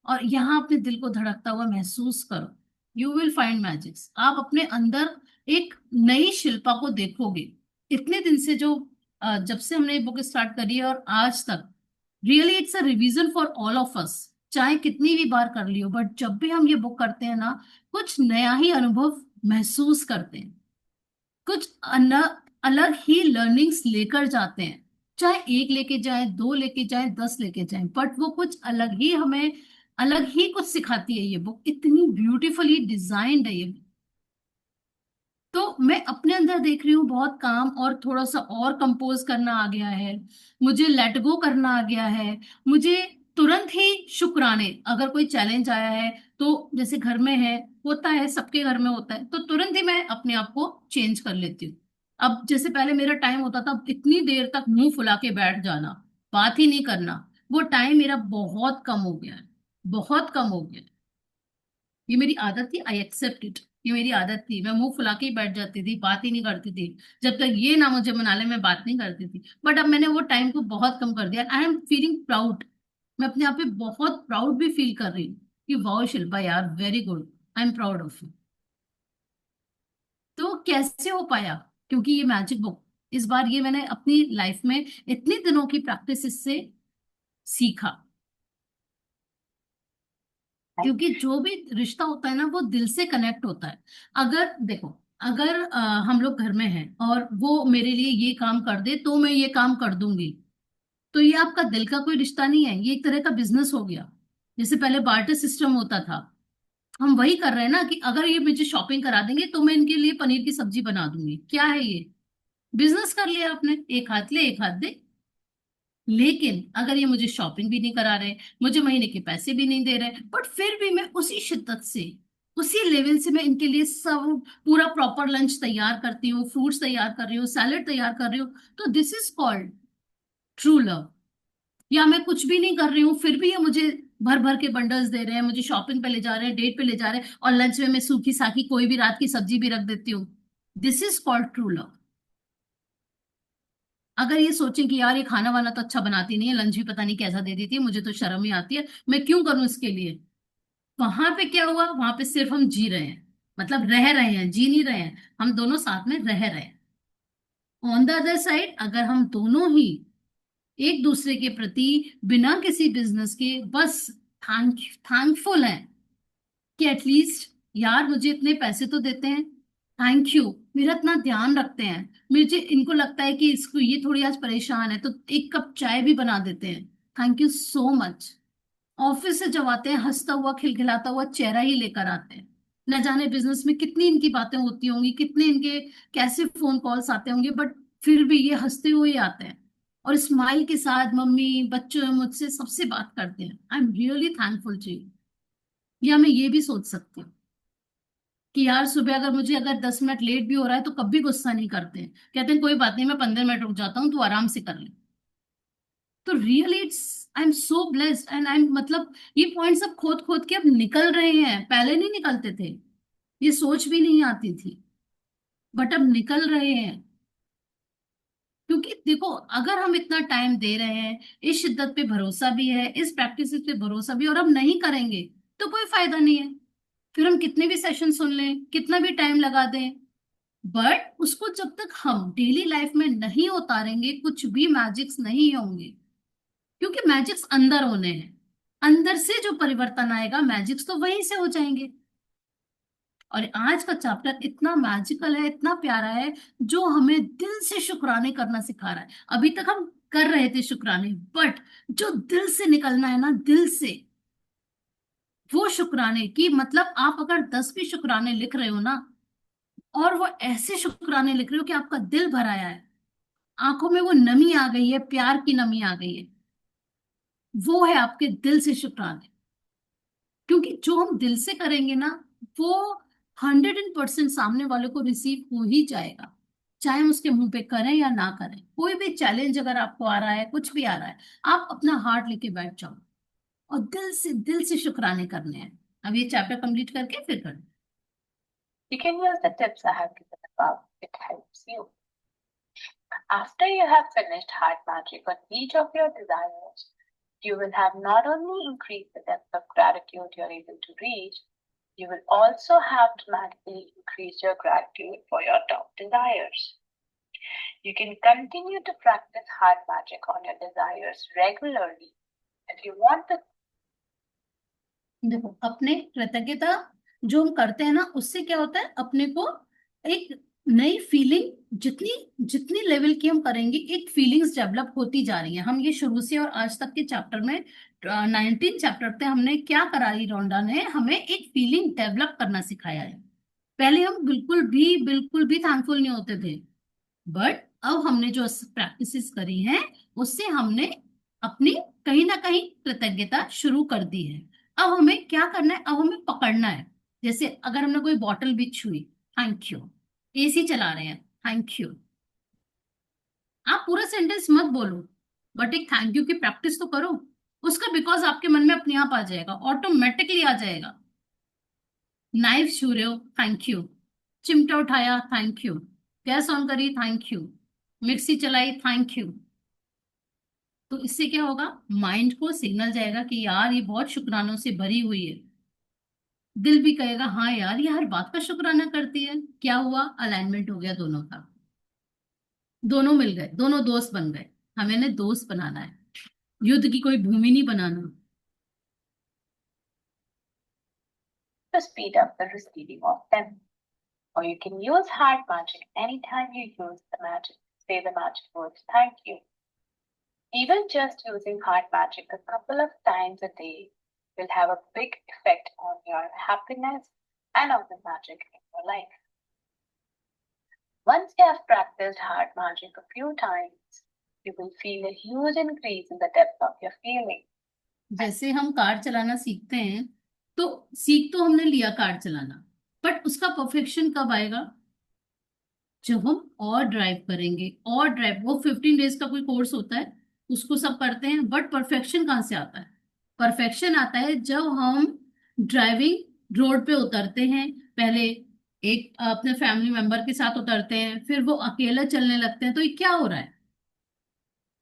और यहाँ अपने दिल को धड़कता हुआ महसूस करो। You will find magics. आप अपने अंदर एक नई शिल्पा को देखोगे। इतने दिन से जो जब से हमने ये बुक स्टार्ट करी है और आज तक, really it's a revision for all of अस। चाहे कितनी भी बार कर लियो, बट जब भी हम ये बुक करते हैं ना, कुछ नया ही अनुभव महसूस करते हैं, कुछ अलग ही लर्निंग्स लेकर जाते हैं। चाहे एक लेके जाए, दो लेके जाए, 10 लेके जाए, बट वो कुछ अलग ही हमें, अलग ही कुछ सिखाती है। ये बुक इतनी ब्यूटीफुली डिजाइंड है ये। तो मैं अपने अंदर देख रही हूँ बहुत काम और थोड़ा सा और कंपोज करना आ गया है। मुझे लेट गो करना आ गया है। मुझे तुरंत ही शुक्राने, अगर कोई चैलेंज आया है तो जैसे घर में है, होता है सबके घर में होता है, तो तुरंत ही मैं अपने आप को चेंज कर लेती हूँ। अब जैसे पहले मेरा टाइम होता था इतनी देर तक मुंह फुला के बैठ जाना, बात ही नहीं करना, वो टाइम मेरा बहुत कम हो गया है, बहुत कम हो गया है। ये मेरी आदत थी, आई एक्सेप्ट इट। ये मेरी आदत थी, मैं मुंह फुला के ही बैठ जाती थी, बात ही नहीं करती थी। जब तक ये ना मुझे मना ले मैं बात नहीं करती थी। बट अब मैंने वो टाइम को बहुत कम कर दिया। I am feeling proud. मैं अपने आप पे बहुत प्राउड भी फील कर रही हूँ कि वाओ शिल्पा यार, very good, I am proud of you. तो कैसे हो पाया? क्योंकि ये मैजिक बुक, इस बार ये मैंने अपनी लाइफ में इतने दिनों की प्रैक्टिस इससे सीखा। क्योंकि जो भी रिश्ता होता है ना, वो दिल से कनेक्ट होता है। अगर देखो, अगर हम लोग घर में हैं और वो मेरे लिए ये काम कर दे तो मैं ये काम कर दूंगी, तो ये आपका दिल का कोई रिश्ता नहीं है, ये एक तरह का बिजनेस हो गया। जैसे पहले बार्टर सिस्टम होता था, हम वही कर रहे हैं ना कि अगर ये मुझे शॉपिंग करा देंगे तो मैं इनके लिए पनीर की सब्जी बना दूंगी। क्या है ये? बिजनेस कर लिया आपने, एक हाथ ले एक हाथ दे। लेकिन अगर ये मुझे शॉपिंग भी नहीं करा रहे, मुझे महीने के पैसे भी नहीं दे रहे, बट फिर भी मैं उसी शिद्दत से, उसी लेवल से मैं इनके लिए सब पूरा प्रॉपर लंच तैयार करती हूँ, फ्रूट्स तैयार कर रही हूँ, सैलेड तैयार कर रही हूँ, तो this is called true love. या मैं कुछ भी नहीं कर रही हूँ फिर भी ये मुझे भर भर के बंडल्स दे रहे हैं, मुझे शॉपिंग पे ले जा रहे हैं, डेट पे ले जा रहे हैं, और लंच में मैं सूखी साखी कोई भी रात की सब्जी भी रख देती हूँ। This is called true love. अगर ये सोचें कि यार ये खाना वाना तो अच्छा बनाती नहीं है, लंच भी पता नहीं कैसा दे देती है, मुझे तो शर्म ही आती है, मैं क्यों करूं इसके लिए। वहां पे क्या हुआ? वहां पे सिर्फ हम जी रहे हैं, मतलब रह रहे हैं, जी नहीं रहे हैं, हम दोनों साथ में रह रहे हैं। ऑन द अदर साइड, अगर हम दोनों ही एक दूसरे के प्रति बिना किसी बिजनेस के बस थैंकफुल हैं कि एटलीस्ट यार मुझे इतने पैसे तो देते हैं, थैंक यू, मेरा इतना ध्यान रखते हैं, मुझे इनको लगता है कि इसको ये थोड़ी आज परेशान है तो एक कप चाय भी बना देते हैं, thank you so much. Office से जब आते हैं हंसता हुआ खिलखिलाता हुआ चेहरा ही लेकर आते हैं। न जाने बिजनेस में कितनी इनकी बातें होती होंगी, कितने इनके कैसे फोन कॉल्स आते होंगे, बट फिर भी ये हंसते हुए ही आते हैं और स्माइल के साथ मम्मी बच्चों मुझसे सबसे बात करते हैं। I am really thankful to you. या मैं ये भी सोच सकती हूँ कि यार सुबह अगर मुझे अगर 10 मिनट लेट भी हो रहा है तो कभी गुस्सा नहीं करते हैं, कहते हैं कोई बात नहीं मैं 15 मिनट रुक जाता हूँ, तू आराम से कर ले। तो really it's, I am so blessed and I am, मतलब ये पॉइंट सब खोद खोद के अब निकल रहे हैं, पहले नहीं निकलते थे, ये सोच भी नहीं आती थी, बट अब निकल रहे हैं। क्योंकि देखो, अगर हम इतना टाइम दे रहे हैं, इस शिद्दत पे भरोसा भी है, इस प्रैक्टिस पे भरोसा भी, और हम नहीं करेंगे तो कोई फायदा नहीं है। फिर हम कितने भी सेशन सुन लें, कितना भी टाइम लगा दें, बट उसको जब तक हम डेली लाइफ में नहीं उतारेंगे कुछ भी मैजिक्स नहीं होंगे। क्योंकि मैजिक्स अंदर होने हैं, अंदर से जो परिवर्तन आएगा मैजिक्स तो वहीं से हो जाएंगे। और आज का चैप्टर इतना मैजिकल है, इतना प्यारा है, जो हमें दिल से शुक्राने करना सिखा रहा है। अभी तक हम कर रहे थे शुक्राने, बट जो दिल से निकलना है ना, दिल से, वो शुक्राने की मतलब आप अगर 10 भी शुक्राने लिख रहे हो ना, और वो ऐसे शुक्राने लिख रहे हो कि आपका दिल भर आया है, आंखों में वो नमी आ गई है, प्यार की नमी आ गई है, वो है आपके दिल से शुक्राने। क्योंकि जो हम दिल से करेंगे ना, वो 100% सामने वाले को रिसीव हो ही जाएगा, चाहे हम उसके मुंह पे करें या ना करें। कोई भी चैलेंज अगर आपको आ रहा है, कुछ भी आ रहा है, आप अपना हार्ट लेके बैठ जाओ और दिल से शुक्राने करने हैं। अब ये चैप्टर कंप्लीट करके फिर कर। You can use the tips I have given above. It helps you. After you have finished heart magic on each of your desires, you will have not only increased the depth of gratitude you're able to reach, you will also have dramatically increased your gratitude for your top desires. You can continue to practice heart magic on your desires regularly if you want to. देखो, अपने कृतज्ञता जो हम करते हैं ना, उससे क्या होता है, अपने को एक नई फीलिंग, जितनी जितनी लेवल की हम करेंगे, एक फीलिंग्स डेवलप होती जा रही है। हम ये शुरू से और आज तक के चैप्टर में 19 चैप्टर पे हमने क्या करा, ही रोंडा ने हमें एक फीलिंग डेवलप करना सिखाया है। पहले हम बिल्कुल भी थैंकफुल नहीं होते थे, बट अब हमने जो प्रैक्टिसेस करी हैं, उससे हमने अपनी कहीं ना कहीं कृतज्ञता शुरू कर दी है। अब हमें क्या करना है, अब हमें पकड़ना है। जैसे अगर हमने कोई बॉटल भी छुई, थैंक यू। एसी चला रहे हैं, थैंक यू। आप पूरा सेंटेंस मत बोलो, बट एक थैंक यू की प्रैक्टिस तो करो। उसका बिकॉज आपके मन में अपने आप आ जाएगा, ऑटोमेटिकली आ जाएगा। नाइफ छू रहे हो, थैंक यू। चिमटा उठाया, थैंक यू। गैस ऑन करी, थैंक यू। मिक्सी चलाई, थैंक यू। तो इससे क्या होगा, माइंड को सिग्नल जाएगा कि यार ये बहुत शुक्रानों से भरी हुई है। दिल भी कहेगा हाँ यार, ये हर बात का शुक्राना करती है। क्या हुआ, अलाइनमेंट हो गया दोनों का, दोनों मिल गए, दोनों दोस्त बन गए। हमें ने दोस्त बनाना है, युद्ध की कोई भूमि नहीं बनाना। To speed up the receiving of them. Or you can use heart magic anytime you use the magic, say the magic words thank you. Even just using heart magic a couple of times a day will have a big effect on your happiness and on the magic in your life. Once you have practiced heart magic a few times, you will feel a huge increase in the depth of your feeling. जैसे हम कार चलाना सीखते हैं, तो सीख तो हमने लिया कार चलाना, बट उसका परफेक्शन कब आएगा, जब हम और ड्राइव करेंगे। और ड्राइव, वो 15 डेज का कोई कोर्स होता है, उसको सब करते हैं, बट परफेक्शन कहाँ से आता है, परफेक्शन आता है जब हम ड्राइविंग रोड पे उतरते हैं। पहले एक अपने फैमिली मेंबर के साथ उतरते हैं, फिर वो अकेला चलने लगते हैं। तो ये क्या हो रहा है,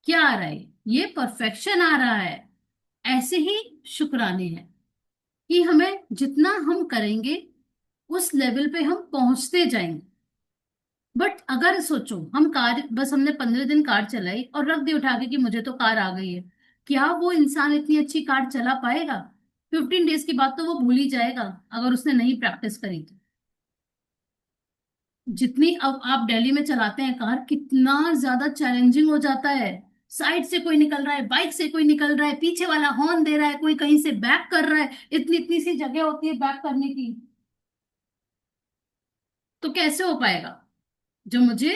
क्या आ रहा है, ये परफेक्शन आ रहा है। ऐसे ही शुक्राने हैं कि हमें जितना हम करेंगे, उस लेवल पे हम पहुंचते जाएंगे। बट अगर सोचो, हम कार, बस हमने 15 दिन कार चलाई और रख दी उठा के कि मुझे तो कार आ गई है, क्या वो इंसान इतनी अच्छी कार चला पाएगा? 15 डेज के बाद तो वो भूल ही जाएगा, अगर उसने नहीं प्रैक्टिस करी तो। जितनी अब आप दिल्ली में चलाते हैं कार, कितना ज्यादा चैलेंजिंग हो जाता है। साइड से कोई निकल रहा है, बाइक से कोई निकल रहा है, पीछे वाला हॉर्न दे रहा है, कोई कहीं से बैक कर रहा है, इतनी इतनी सी जगह होती है बैक करने की। तो कैसे हो पाएगा? जो मुझे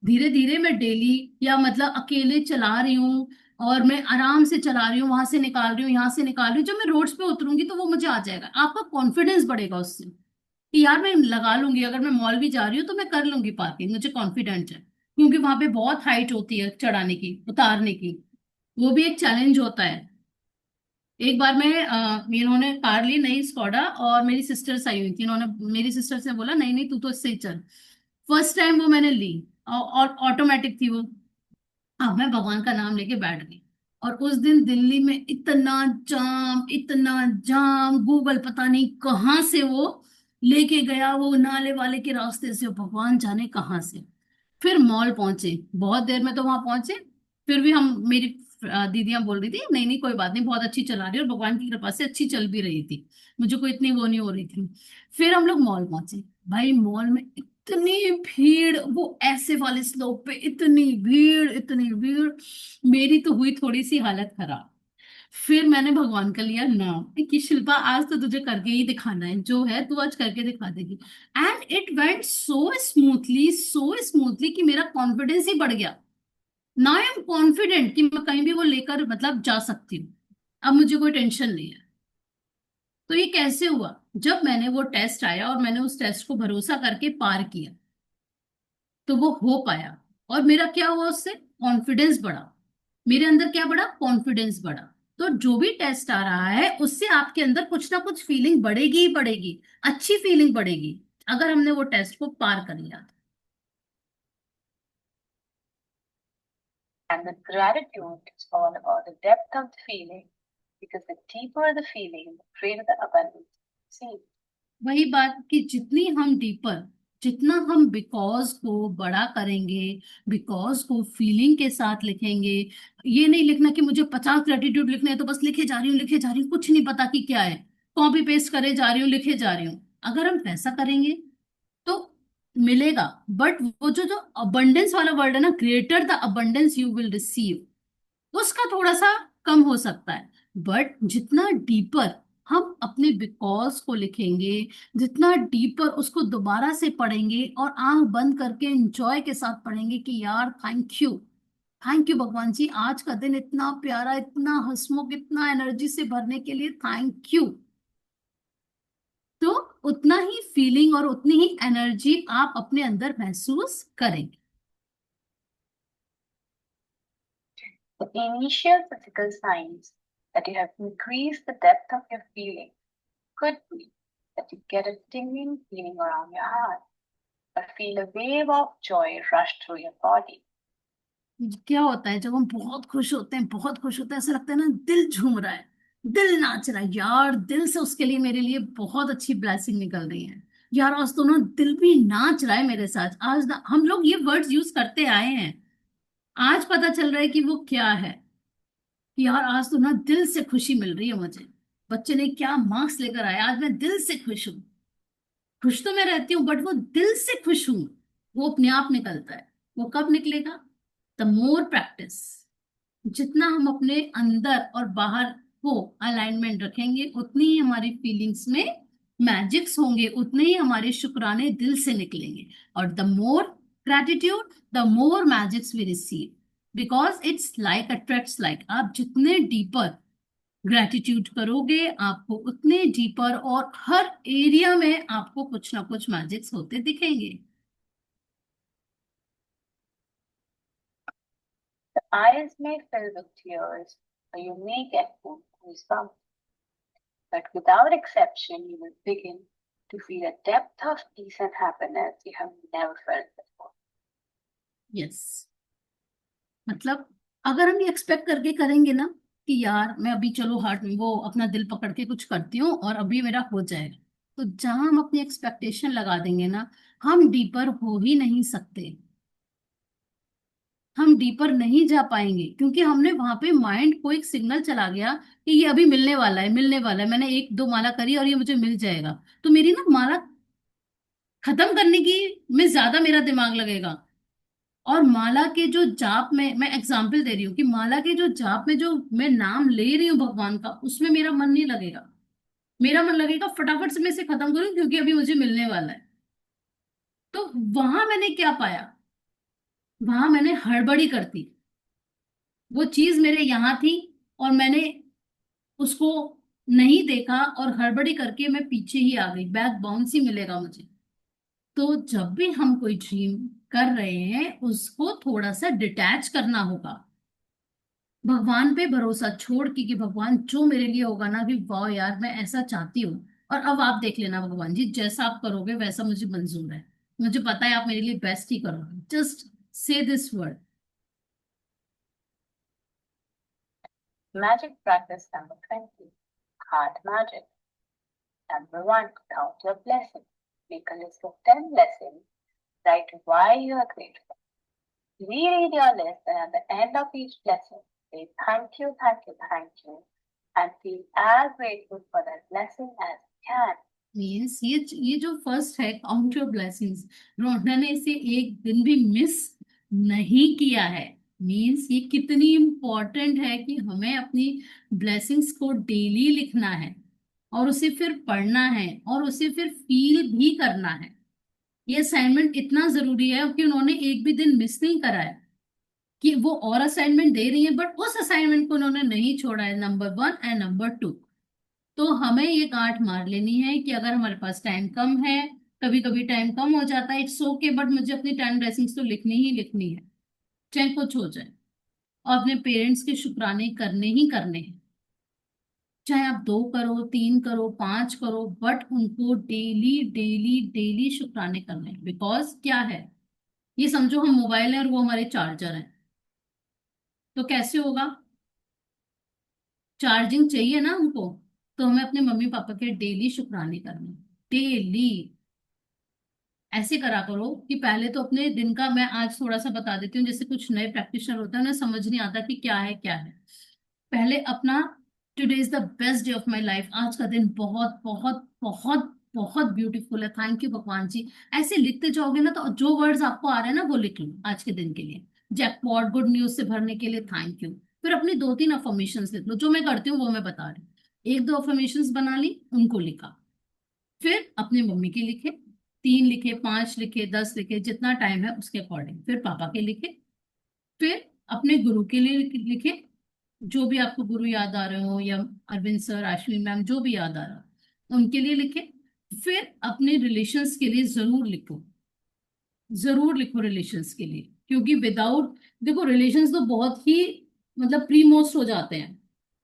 धीरे धीरे, मैं डेली या मतलब अकेले चला रही हूँ, और मैं आराम से चला रही हूँ, वहां से निकाल रही हूँ, यहाँ से निकाल रही हूँ, जब मैं रोड्स पे उतरूंगी तो वो मुझे आ जाएगा। आपका कॉन्फिडेंस बढ़ेगा उससे कि यार मैं लगा लूंगी, अगर मैं मॉल भी जा रही हूँ तो मैं कर लूंगी पार्किंग, मुझे कॉन्फिडेंट है। क्योंकि वहां पे बहुत हाइट होती है चढ़ाने की, उतारने की, वो भी एक चैलेंज होता है। एक बार मैं इन्होंने कार ली नई स्कॉडा, और मेरी सिस्टर्स आई हुई थी। इन्होंने, मेरी सिस्टर्स ने बोला नहीं नहीं तू तो इससे ही चल। फर्स्ट टाइम वो मैंने ली, और ऑटोमेटिक थी वो। अब मैं भगवान का नाम लेके बैठ गई। और उस दिन दिल्ली में इतना जाम, इतना जाम, गूगल पता नहीं कहाँ से वो लेके गया, वो नाले वाले के रास्ते से, भगवान जाने कहाँ से। फिर मॉल पहुंचे, बहुत देर में तो वहां पहुंचे। फिर भी हम, मेरी दीदियां बोल रही थी नहीं नहीं कोई बात नहीं, बहुत अच्छी चला रही है, और भगवान की कृपा से अच्छी चल भी रही थी, मुझे कोई इतनी वो नहीं हो रही थी। फिर हम लोग मॉल पहुंचे। भाई मॉल में इतनी भीड़, वो ऐसे वाले स्लोप पे इतनी भीड़, इतनी भीड़, मेरी तो हुई थोड़ी सी हालत खराब। फिर मैंने भगवान का लिया नाम कि शिल्पा आज तो तुझे करके ही दिखाना है, जो है तू आज करके दिखा देगी। And it went so smoothly, so smoothly कि मेरा कॉन्फिडेंस ही बढ़ गया। नाउ आई एम कॉन्फिडेंट कि मैं कहीं भी वो लेकर मतलब जा सकती हूँ। अब मुझे कोई टेंशन नहीं है। तो ये कैसे हुआ? जब मैंने वो टेस्ट आया और मैंने उस टेस्ट को भरोसा करके पार किया, तो वो हो पाया। और मेरा क्या हुआ उससे? कॉन्फिडेंस बढ़ा। मेरे अंदर क्या बढ़ा? कॉन्फिडेंस बढ़ा। तो जो भी टेस्ट आ रहा है उससे आपके अंदर कुछ ना कुछ फीलिंग बढ़ेगी ही बढ़ेगी, अच्छी फीलिंग बढ़ेगी, अगर हमने वो टेस्ट को पार कर लिया। And the gratitude is all about the depth of the feeling, because the deeper the feeling, the greater the abundance. See, वही बात कि जितनी हम डीपर, जितना हम बिकॉज को बड़ा करेंगे, बिकॉज को फीलिंग के साथ लिखेंगे। ये नहीं लिखना कि मुझे 50 ग्रेटिट्यूड लिखने हैं तो बस लिखे जा रही हूँ लिखे जा रही हूँ, कुछ नहीं पता कि क्या है, कॉपी पेस्ट करे जा रही हूँ लिखे जा रही हूँ। अगर हम वैसा करेंगे तो मिलेगा। बट वो जो जो अबंडेंस वाला वर्ड है ना, greater the abundance you will receive, उसका थोड़ा सा कम हो सकता है। बट जितना डीपर हम अपने बिकॉज को लिखेंगे, जितना डीपर उसको दोबारा से पढ़ेंगे और आंख बंद करके एंजॉय के साथ पढ़ेंगे कि यार थैंक यू भगवान जी, आज का दिन इतना प्यारा, इतना हंसमुख, इतना एनर्जी से भरने के लिए थैंक यू। तो उतना ही फीलिंग और उतनी ही एनर्जी आप अपने अंदर महसूस करेंगे। the initial physical signs that you have increased the depth of your feeling could be that you get a tingling feeling around your heart, or feel a wave of joy rush through your body. क्या होता है जब हम बहुत खुश होते हैं, बहुत खुश होते हैं, ऐसा लगता है ना दिल झूम रहा है, दिल नाच रहा है, यार दिल से उसके लिए मेरे लिए बहुत अच्छी ब्लेसिंग निकल रही है। यार आज तो ना दिल भी नाच रहा है मेरे साथ, आज ना, हम लोग ये वर्ड्स यूज करते आए हैं, आज पता चल रहा है कि वो क्या है। कि यार आज तो ना दिल से खुशी मिल रही है मुझे, बच्चे ने क्या मार्क्स लेकर आया, आज मैं दिल से खुश हूँ। खुश तो मैं रहती हूँ बट वो दिल से खुश हूँ, वो अपने आप निकलता है। वो कब निकलेगा? The more practice. जितना हम अपने अंदर और बाहर को अलाइनमेंट रखेंगे, उतनी ही हमारी फीलिंग्स में मैजिक्स होंगे, उतने ही हमारे शुक्राने दिल से निकलेंगे। और the more gratitude, the more magics we receive, because it's like attracts like. आप जितने डीपर ग्रेटिट्यूड करोगे, आपको उतने डीपर और हर एरिया में आपको कुछ ना कुछ मैजिक्स होते दिखेंगे। The eyes may fill with tears, or you may get goosebumps, but without exception, you will begin to feel a depth of peace and happiness you have never felt before. Yes, मतलब अगर हम ये एक्सपेक्ट करके करेंगे ना कि यार मैं अभी चलो हार्ट में वो अपना दिल पकड़ के कुछ करती हूँ और अभी मेरा हो जाएगा, तो जहां हम अपनी एक्सपेक्टेशन लगा देंगे ना, हम डीपर हो ही नहीं सकते। हम डीपर नहीं जा पाएंगे क्योंकि हमने वहां पे माइंड को एक सिग्नल चला गया कि ये अभी मिलने वाला है, मिलने वाला है, मैंने एक दो माला करी और ये मुझे मिल जाएगा। तो मेरी ना माला खत्म करने की में ज्यादा मेरा दिमाग लगेगा। और माला के जो जाप में, मैं एग्जाम्पल दे रही हूँ कि माला के जो जाप में जो मैं नाम ले रही हूँ भगवान का, उसमें मेरा मन नहीं लगेगा। मेरा मन लगेगा फटाफट से मैं इसे खत्म करूं क्योंकि अभी मुझे मिलने वाला है। तो वहां मैंने क्या पाया? वहां मैंने हड़बड़ी करती, वो चीज मेरे यहाँ थी और मैंने उसको नहीं देखा और हड़बड़ी करके मैं पीछे ही आ गई, बैक बाउंस ही मिलेगा मुझे। तो जब भी हम कोई ड्रीम कर रहे हैं उसको थोड़ा सा डिटैच करना होगा, भगवान पे भरोसा छोड़ के कि भगवान जो मेरे लिए होगा ना, कि वाह यार मैं ऐसा चाहती हूँ और अब आप देख लेना भगवान जी, जैसा आप करोगे वैसा मुझे मंजूर है, मुझे पता है आप मेरे लिए बेस्ट ही करोगे। Just say this word. Magic practice number 20. Heart magic. Number 1. Count your blessings. Make a list of 10 blessings. Write why you are grateful. Reread your list, and at the end of each blessing, say thank you, thank you, thank you, and feel as grateful for that blessing as you can. Means ये जो फर्स्ट है काउंट योर ब्लेसिंग्स, रोहना ने इसे एक दिन भी मिस नहीं किया है। मीन्स ये कितनी इम्पोर्टेंट है कि हमें अपनी ब्लेसिंग्स को डेली लिखना है और उसे फिर पढ़ना है और उसे फिर फील भी करना है। ये असाइनमेंट इतना जरूरी है कि उन्होंने एक भी दिन मिस नहीं करा है, कि वो और असाइनमेंट दे रही है बट उस असाइनमेंट को उन्होंने नहीं छोड़ा है, नंबर 1 एंड नंबर 2। तो हमें ये गांठ मार लेनी है कि अगर हमारे पास टाइम कम है, कभी कभी टाइम कम हो जाता है, इट्स ओके, बट मुझे अपनी 10 ब्लेसिंग्स तो लिखनी ही लिखनी है, चाहे कुछ हो जाए। और अपने पेरेंट्स के शुक्राने करने ही करने हैं, चाहे आप 2 करो, 3 करो, 5 करो, बट उनको डेली डेली डेली शुक्राने करने हैं। बिकॉज क्या है, ये समझो हम मोबाइल है और वो हमारे चार्जर है, तो कैसे होगा, चार्जिंग चाहिए ना हमको, तो हमें अपने मम्मी पापा के डेली शुक्राने करने, डेली। ऐसे करा करो कि पहले तो अपने दिन का, मैं आज थोड़ा सा बता देती हूँ, जैसे कुछ नए प्रैक्टिशनर होते हैं उन्हें समझ नहीं आता कि क्या है क्या है। पहले अपना today is the best day of my life, आज का दिन बहुत बहुत बहुत बहुत ब्यूटीफुल है, थैंक यू भगवान जी। ऐसे लिखते जाओगे ना, तो जो वर्ड्स आपको आ रहे हैं ना वो लिख लो आज के दिन के लिए, जैकपॉट गुड न्यूज से भरने के लिए थैंक यू। फिर अपनी 2-3 अफर्मेशंस लिख लो, जो मैं करती हूँ वो मैं बता रही हूँ। 1-2 अफर्मेशंस बना ली, उनको लिखा। फिर अपने मम्मी के लिखे, 3 लिखे, 5 लिखे, 10 लिखे, जितना टाइम है उसके अकॉर्डिंग। फिर पापा के लिखे। फिर अपने गुरु के लिए लिखे, जो भी आपको गुरु याद आ रहे हो, या अरविंद सर, अश्विनी मैम, जो भी याद आ रहा हो उनके लिए लिखे। फिर अपने रिलेशंस के लिए जरूर लिखो, जरूर लिखो रिलेशंस के लिए, क्योंकि विदाउट, देखो रिलेशंस तो बहुत ही मतलब प्रीमोस्ट हो जाते हैं।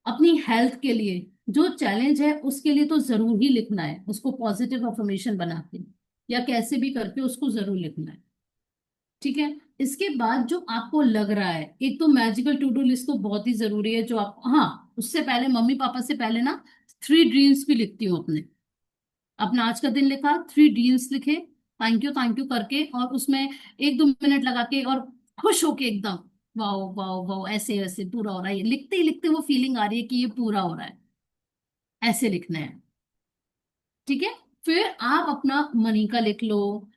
अपनी हेल्थ के लिए जो चैलेंज है उसके लिए तो जरूर ही लिखना है, उसको पॉजिटिव अफर्मेशन बना के या कैसे भी करके उसको जरूर लिखना है। ठीक है। इसके बाद जो आपको लग रहा है, एक तो मैजिकल टू डू लिस्ट तो बहुत ही जरूरी है, जो आप, हाँ उससे पहले मम्मी पापा से पहले ना 3 ड्रीम्स भी लिखती हूँ अपने। अपना आज का दिन लिखा, 3 ड्रीम्स लिखे, थैंक यू करके, और उसमें 1-2 मिनट लगा के और खुश होके एकदम, वाओ वाओ वाओ, ऐसे ऐसे पूरा हो रहा है, ये लिखते ही लिखते वो फीलिंग आ रही है कि ये पूरा हो रहा है, ऐसे लिखना है। ठीक है। फिर आप अपना मनी का लिख लो,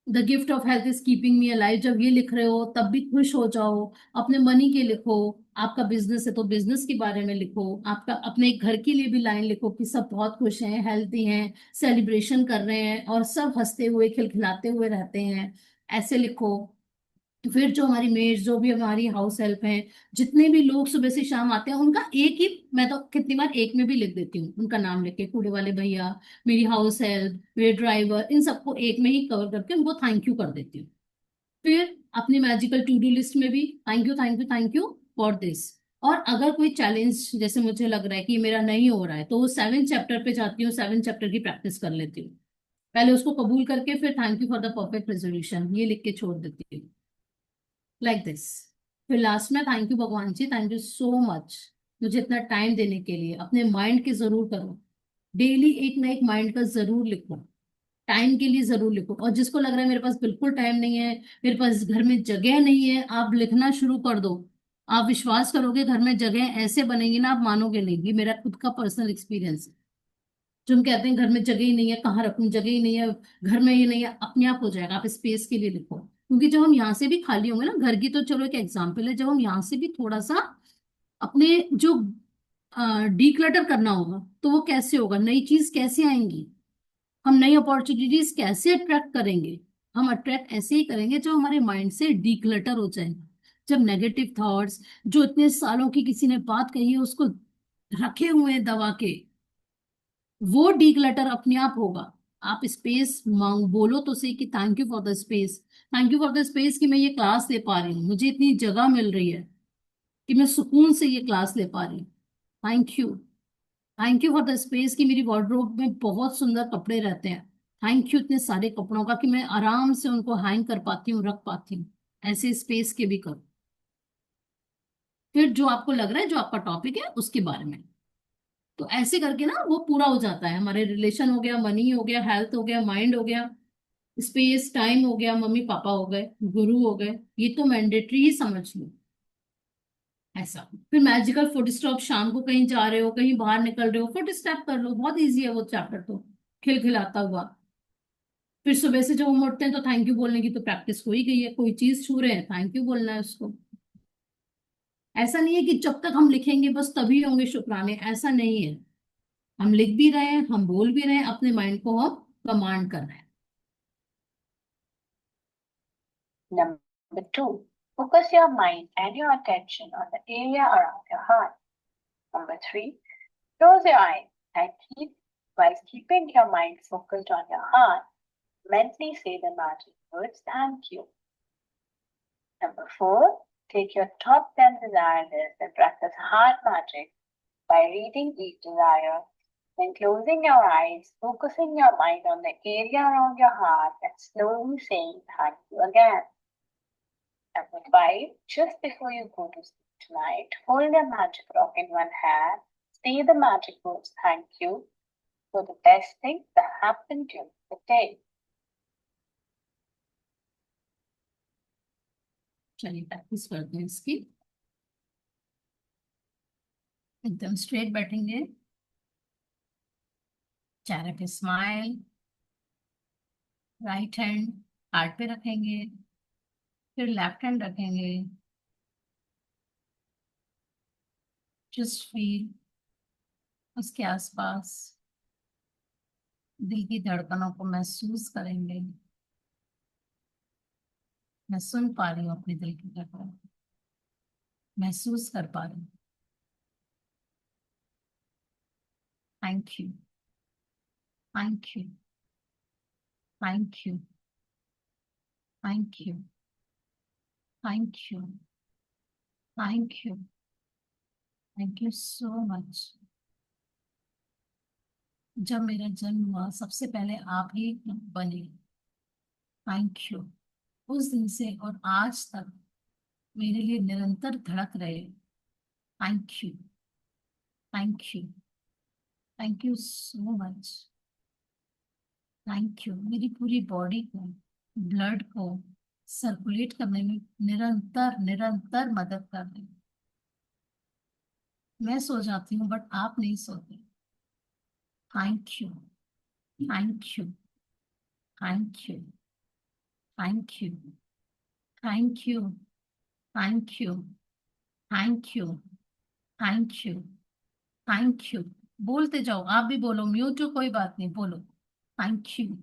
the gift of health is keeping me alive, जब ये लिख रहे हो तब भी खुश हो जाओ। अपने मनी के लिखो, आपका बिजनेस है तो बिजनेस के बारे में लिखो, आपका अपने घर के लिए भी लाइन लिखो कि सब बहुत खुश हैं, हेल्थी हैं, सेलिब्रेशन कर रहे हैं और सब हंसते हुए खिलखिलाते हुए रहते हैं, ऐसे लिखो। फिर जो हमारी मेड्स, जो भी हमारी हाउस हेल्प हैं, जितने भी लोग सुबह से शाम आते हैं, उनका एक ही, मैं तो कितनी बार एक में भी लिख देती हूँ उनका नाम, लिख के कूड़े वाले भैया, मेरी हाउस हेल्प, मेरे ड्राइवर, इन सबको एक में ही कवर करके उनको थैंक यू कर देती हूँ। फिर अपनी मैजिकल टू डू लिस्ट में भी thank you thank you thank you for this. और अगर कोई चैलेंज जैसे मुझे लग रहा है कि मेरा नहीं हो रहा है, तो वो 7 चैप्टर पे जाती हूँ, 7 चैप्टर की प्रैक्टिस कर लेती हूँ, पहले उसको कबूल करके फिर thank you for the perfect resolution ये लिख के छोड़ देती हूँ, लाइक दिस। फिर लास्ट में थैंक यू भगवान जी, थैंक यू सो मच मुझे इतना टाइम देने के लिए। अपने माइंड की जरूर करो, डेली एक ना एक माइंड का जरूर लिखो, टाइम के लिए जरूर लिखो। और जिसको लग रहा है मेरे पास बिल्कुल टाइम नहीं है, मेरे पास घर में जगह नहीं है, आप लिखना शुरू कर दो। आप विश्वास करोगे, घर में जगह ऐसे बनेगी ना, आप मानोगे नहीं, ये मेरा खुद का पर्सनल एक्सपीरियंस है। जो हम कहते हैं घर में जगह ही नहीं है, कहाँ रखूं, जगह ही नहीं है, घर में ये नहीं है, अपने आप हो जाएगा। आप स्पेस के लिए लिखो, क्योंकि जब हम यहाँ से भी खाली होंगे ना, घर की तो चलो एक एग्जाम्पल है, जब हम यहाँ से भी थोड़ा सा अपने जो डीक्लटर करना होगा, तो वो कैसे होगा, नई चीज कैसे आएंगी, हम नई अपॉर्चुनिटीज कैसे अट्रैक्ट करेंगे। हम अट्रैक्ट ऐसे ही करेंगे जब हमारे माइंड से डीक्लटर हो जाएगा, जब नेगेटिव थॉट्स, जो इतने सालों की किसी ने बात कही है उसको रखे हुए हैं दबा के, वो डीक्लटर अपने आप होगा। आप स्पेस मांग, बोलो तो सही कि thank you for the space, thank you for the space कि मैं ये क्लास ले पा रही हूँ, मुझे इतनी जगह मिल रही है कि मैं सुकून से ये क्लास ले पा रही हूँ। Thank you, thank you for the space कि मेरी वार्डरोब में बहुत सुंदर कपड़े रहते हैं, थैंक यू इतने सारे कपड़ों का कि मैं आराम से उनको हैंग कर पाती हूँ, रख पाती हूँ। ऐसे स्पेस के भी करो। फिर जो आपको लग रहा है, जो आपका टॉपिक है उसके बारे में, तो ऐसे करके ना वो पूरा हो जाता है। हमारे रिलेशन हो गया, मनी हो गया, हेल्थ हो गया, माइंड हो गया, स्पेस टाइम हो गया, मम्मी पापा हो गए, गुरु हो गए, ये तो मैंडेटरी ही समझ लो ऐसा। फिर मैजिकल फुट स्टॉप, शाम को कहीं जा रहे हो, कहीं बाहर निकल रहे हो, फुट स्टेप कर लो, बहुत इजी है वो चैप्टर तो, खिलखिलाता हुआ। फिर सुबह से जब हम उठते हैं तो थैंक यू बोलने की तो प्रैक्टिस हो ही गई है, कोई चीज छू रहे हैं थैंक यू बोलना है उसको। ऐसा नहीं है कि जब तक हम लिखेंगे बस तभी होंगे शुक्राने, ऐसा नहीं है। हम लिख भी रहे हैं, हम बोल भी रहे हैं, अपने माइंड को हम कमांड कर रहे हैं। Number 2, focus your mind and your attention on the area around your heart. Number 3, close your eyes And while keeping your mind focused on your heart, mentally say the magic words thank you. Number 4, take your top 10 desire list and practice heart magic by reading each desire, then closing your eyes, focusing your mind on the area around your heart, and slowly saying thank you again. Number 5, just before you go to sleep tonight, hold a magic rock in one hand, say the magic words thank you for the best thing that happened during the day. चलिए प्रैक्टिस करते हैं इसकी। एकदम स्ट्रेट बैठेंगे, चेहरे पे स्माइल, राइट हैंड हार्ट पे रखेंगे, फिर लेफ्ट हैंड रखेंगे। जस्ट फील उसके आसपास दिल की धड़कनों को महसूस करेंगे। मैं सुन पा रही हूँ अपने दिल की धड़कन, महसूस कर पा रही हूँ। Thank you, thank you, thank you, thank you, thank you, thank you, thank you so much. जब मेरा जन्म हुआ सबसे पहले आप ही बने। Thank you. उस दिन से और आज तक मेरे लिए निरंतर धड़क रहे। Thank you, thank you, thank you so much. Thank you. मेरी पूरी बॉडी को, ब्लड को सर्कुलेट करने में निरंतर निरंतर मदद कर रहे। मैं सो जाती हूँ बट आप नहीं सोते। Thank you, thank you, thank you, thank you, thank you, thank you, thank you, thank you, thank you. बोलते जाओ, आप भी बोलो, म्यूट हो कोई बात नहीं, बोलो थैंक यू,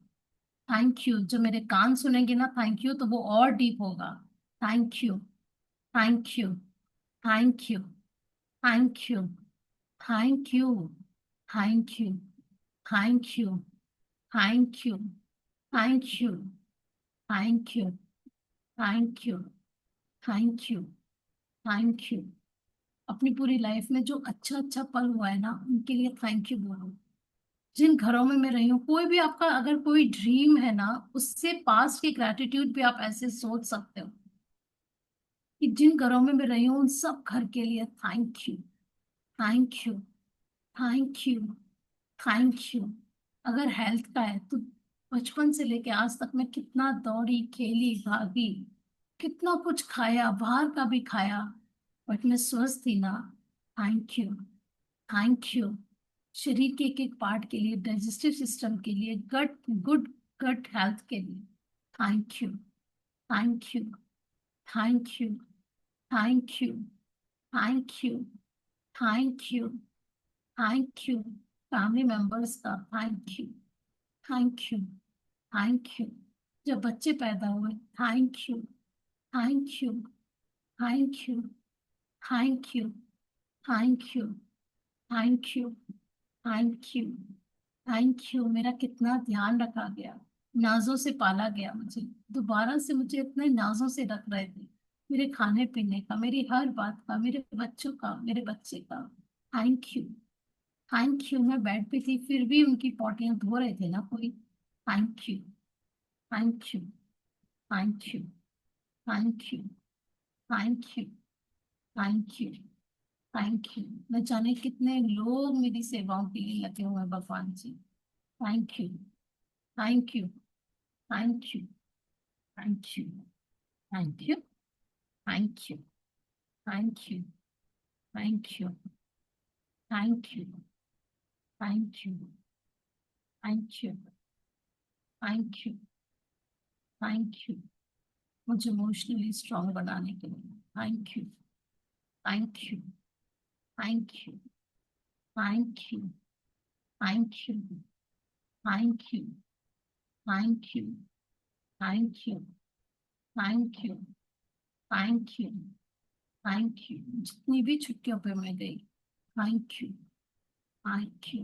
थैंक यू। जब मेरे कान सुनेंगे ना थैंक यू तो वो और डीप होगा। Thank you, thank you, thank you, thank you, thank you, thank you, thank you, thank you, thank you, thank you, thank you, thank you, thank you. अपनी पूरी लाइफ में जो अच्छा अच्छा पल हुआ है ना उनके लिए थैंक यू बोलो। जिन घरों में मैं रही हूँ, कोई भी आपका अगर कोई ड्रीम है ना, उससे पास्ट की ग्रेटिट्यूड भी आप ऐसे सोच सकते हो कि जिन घरों में मैं रही हूँ उन सब घर के लिए thank you, thank you, thank you, thank you. अगर हेल्थ का है तो बचपन से लेके आज तक मैं कितना दौड़ी खेली भागी, कितना कुछ खाया, बाहर का भी खाया, बट मैं स्वस्थ थी ना। Thank you, thank you. शरीर के एक एक पार्ट के लिए, डाइजेस्टिव सिस्टम के लिए, गट गुड गट हेल्थ के लिए thank you, thank you, thank you, thank you, thank you, thank you, thank you. Family members का thank you, thank you, thank you. जब बच्चे पैदा हुए thank you, thank you, thank you, thank you, thank you, thank you, thank you, thank you. मेरा कितना ध्यान रखा गया, नाजों से पाला गया मुझे, दोबारा से मुझे इतने नाजों से रख रहे थे, मेरे खाने पीने का, मेरी हर बात का, मेरे बच्चों का, मेरे बच्चे का। Thank you, thank you. मैं बेड पे थी फिर भी उनकी पॉटियां धो रहे थे ना कोई। Thank you, thank you, thank you, thank you, thank you, thank you, thank you. न जाने कितने लोग मेरी सेवाओं के लिए लगे हुए हैं भगवान जी। Thank you, thank you, thank you, thank you, thank you, thank you, thank you, thank you, thank you, thank you, thank you, thank you, thank you. मुझे इमोशनली स्ट्रांग बनाने के लिए thank you, thank you, thank you, thank you, thank you, thank you, thank you, thank you, thank you, thank you, thank you. जितनी भी छुट्टियों पे मैं गई, thank you, thank you,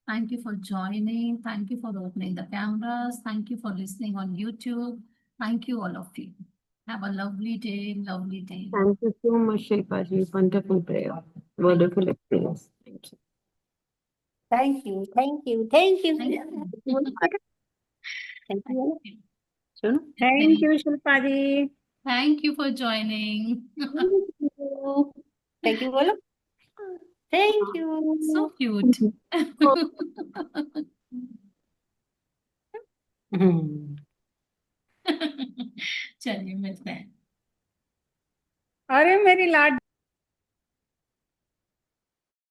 Thank you for joining. Thank you for opening the cameras. Thank you for listening on YouTube. Thank you, all of you. Have a lovely day. Lovely day. Thank you so much, Shilpa ji. Wonderful prayer. Wonderful experience. Thank you. Thank you, thank you, thank you. Thank you. Thank you. Thank you. सुनो Thank you, Shilpa ji. Thank you for joining. Thank you बोलो थैंक So यू cute. चलिए मिलते हैं। अरे मेरी लाड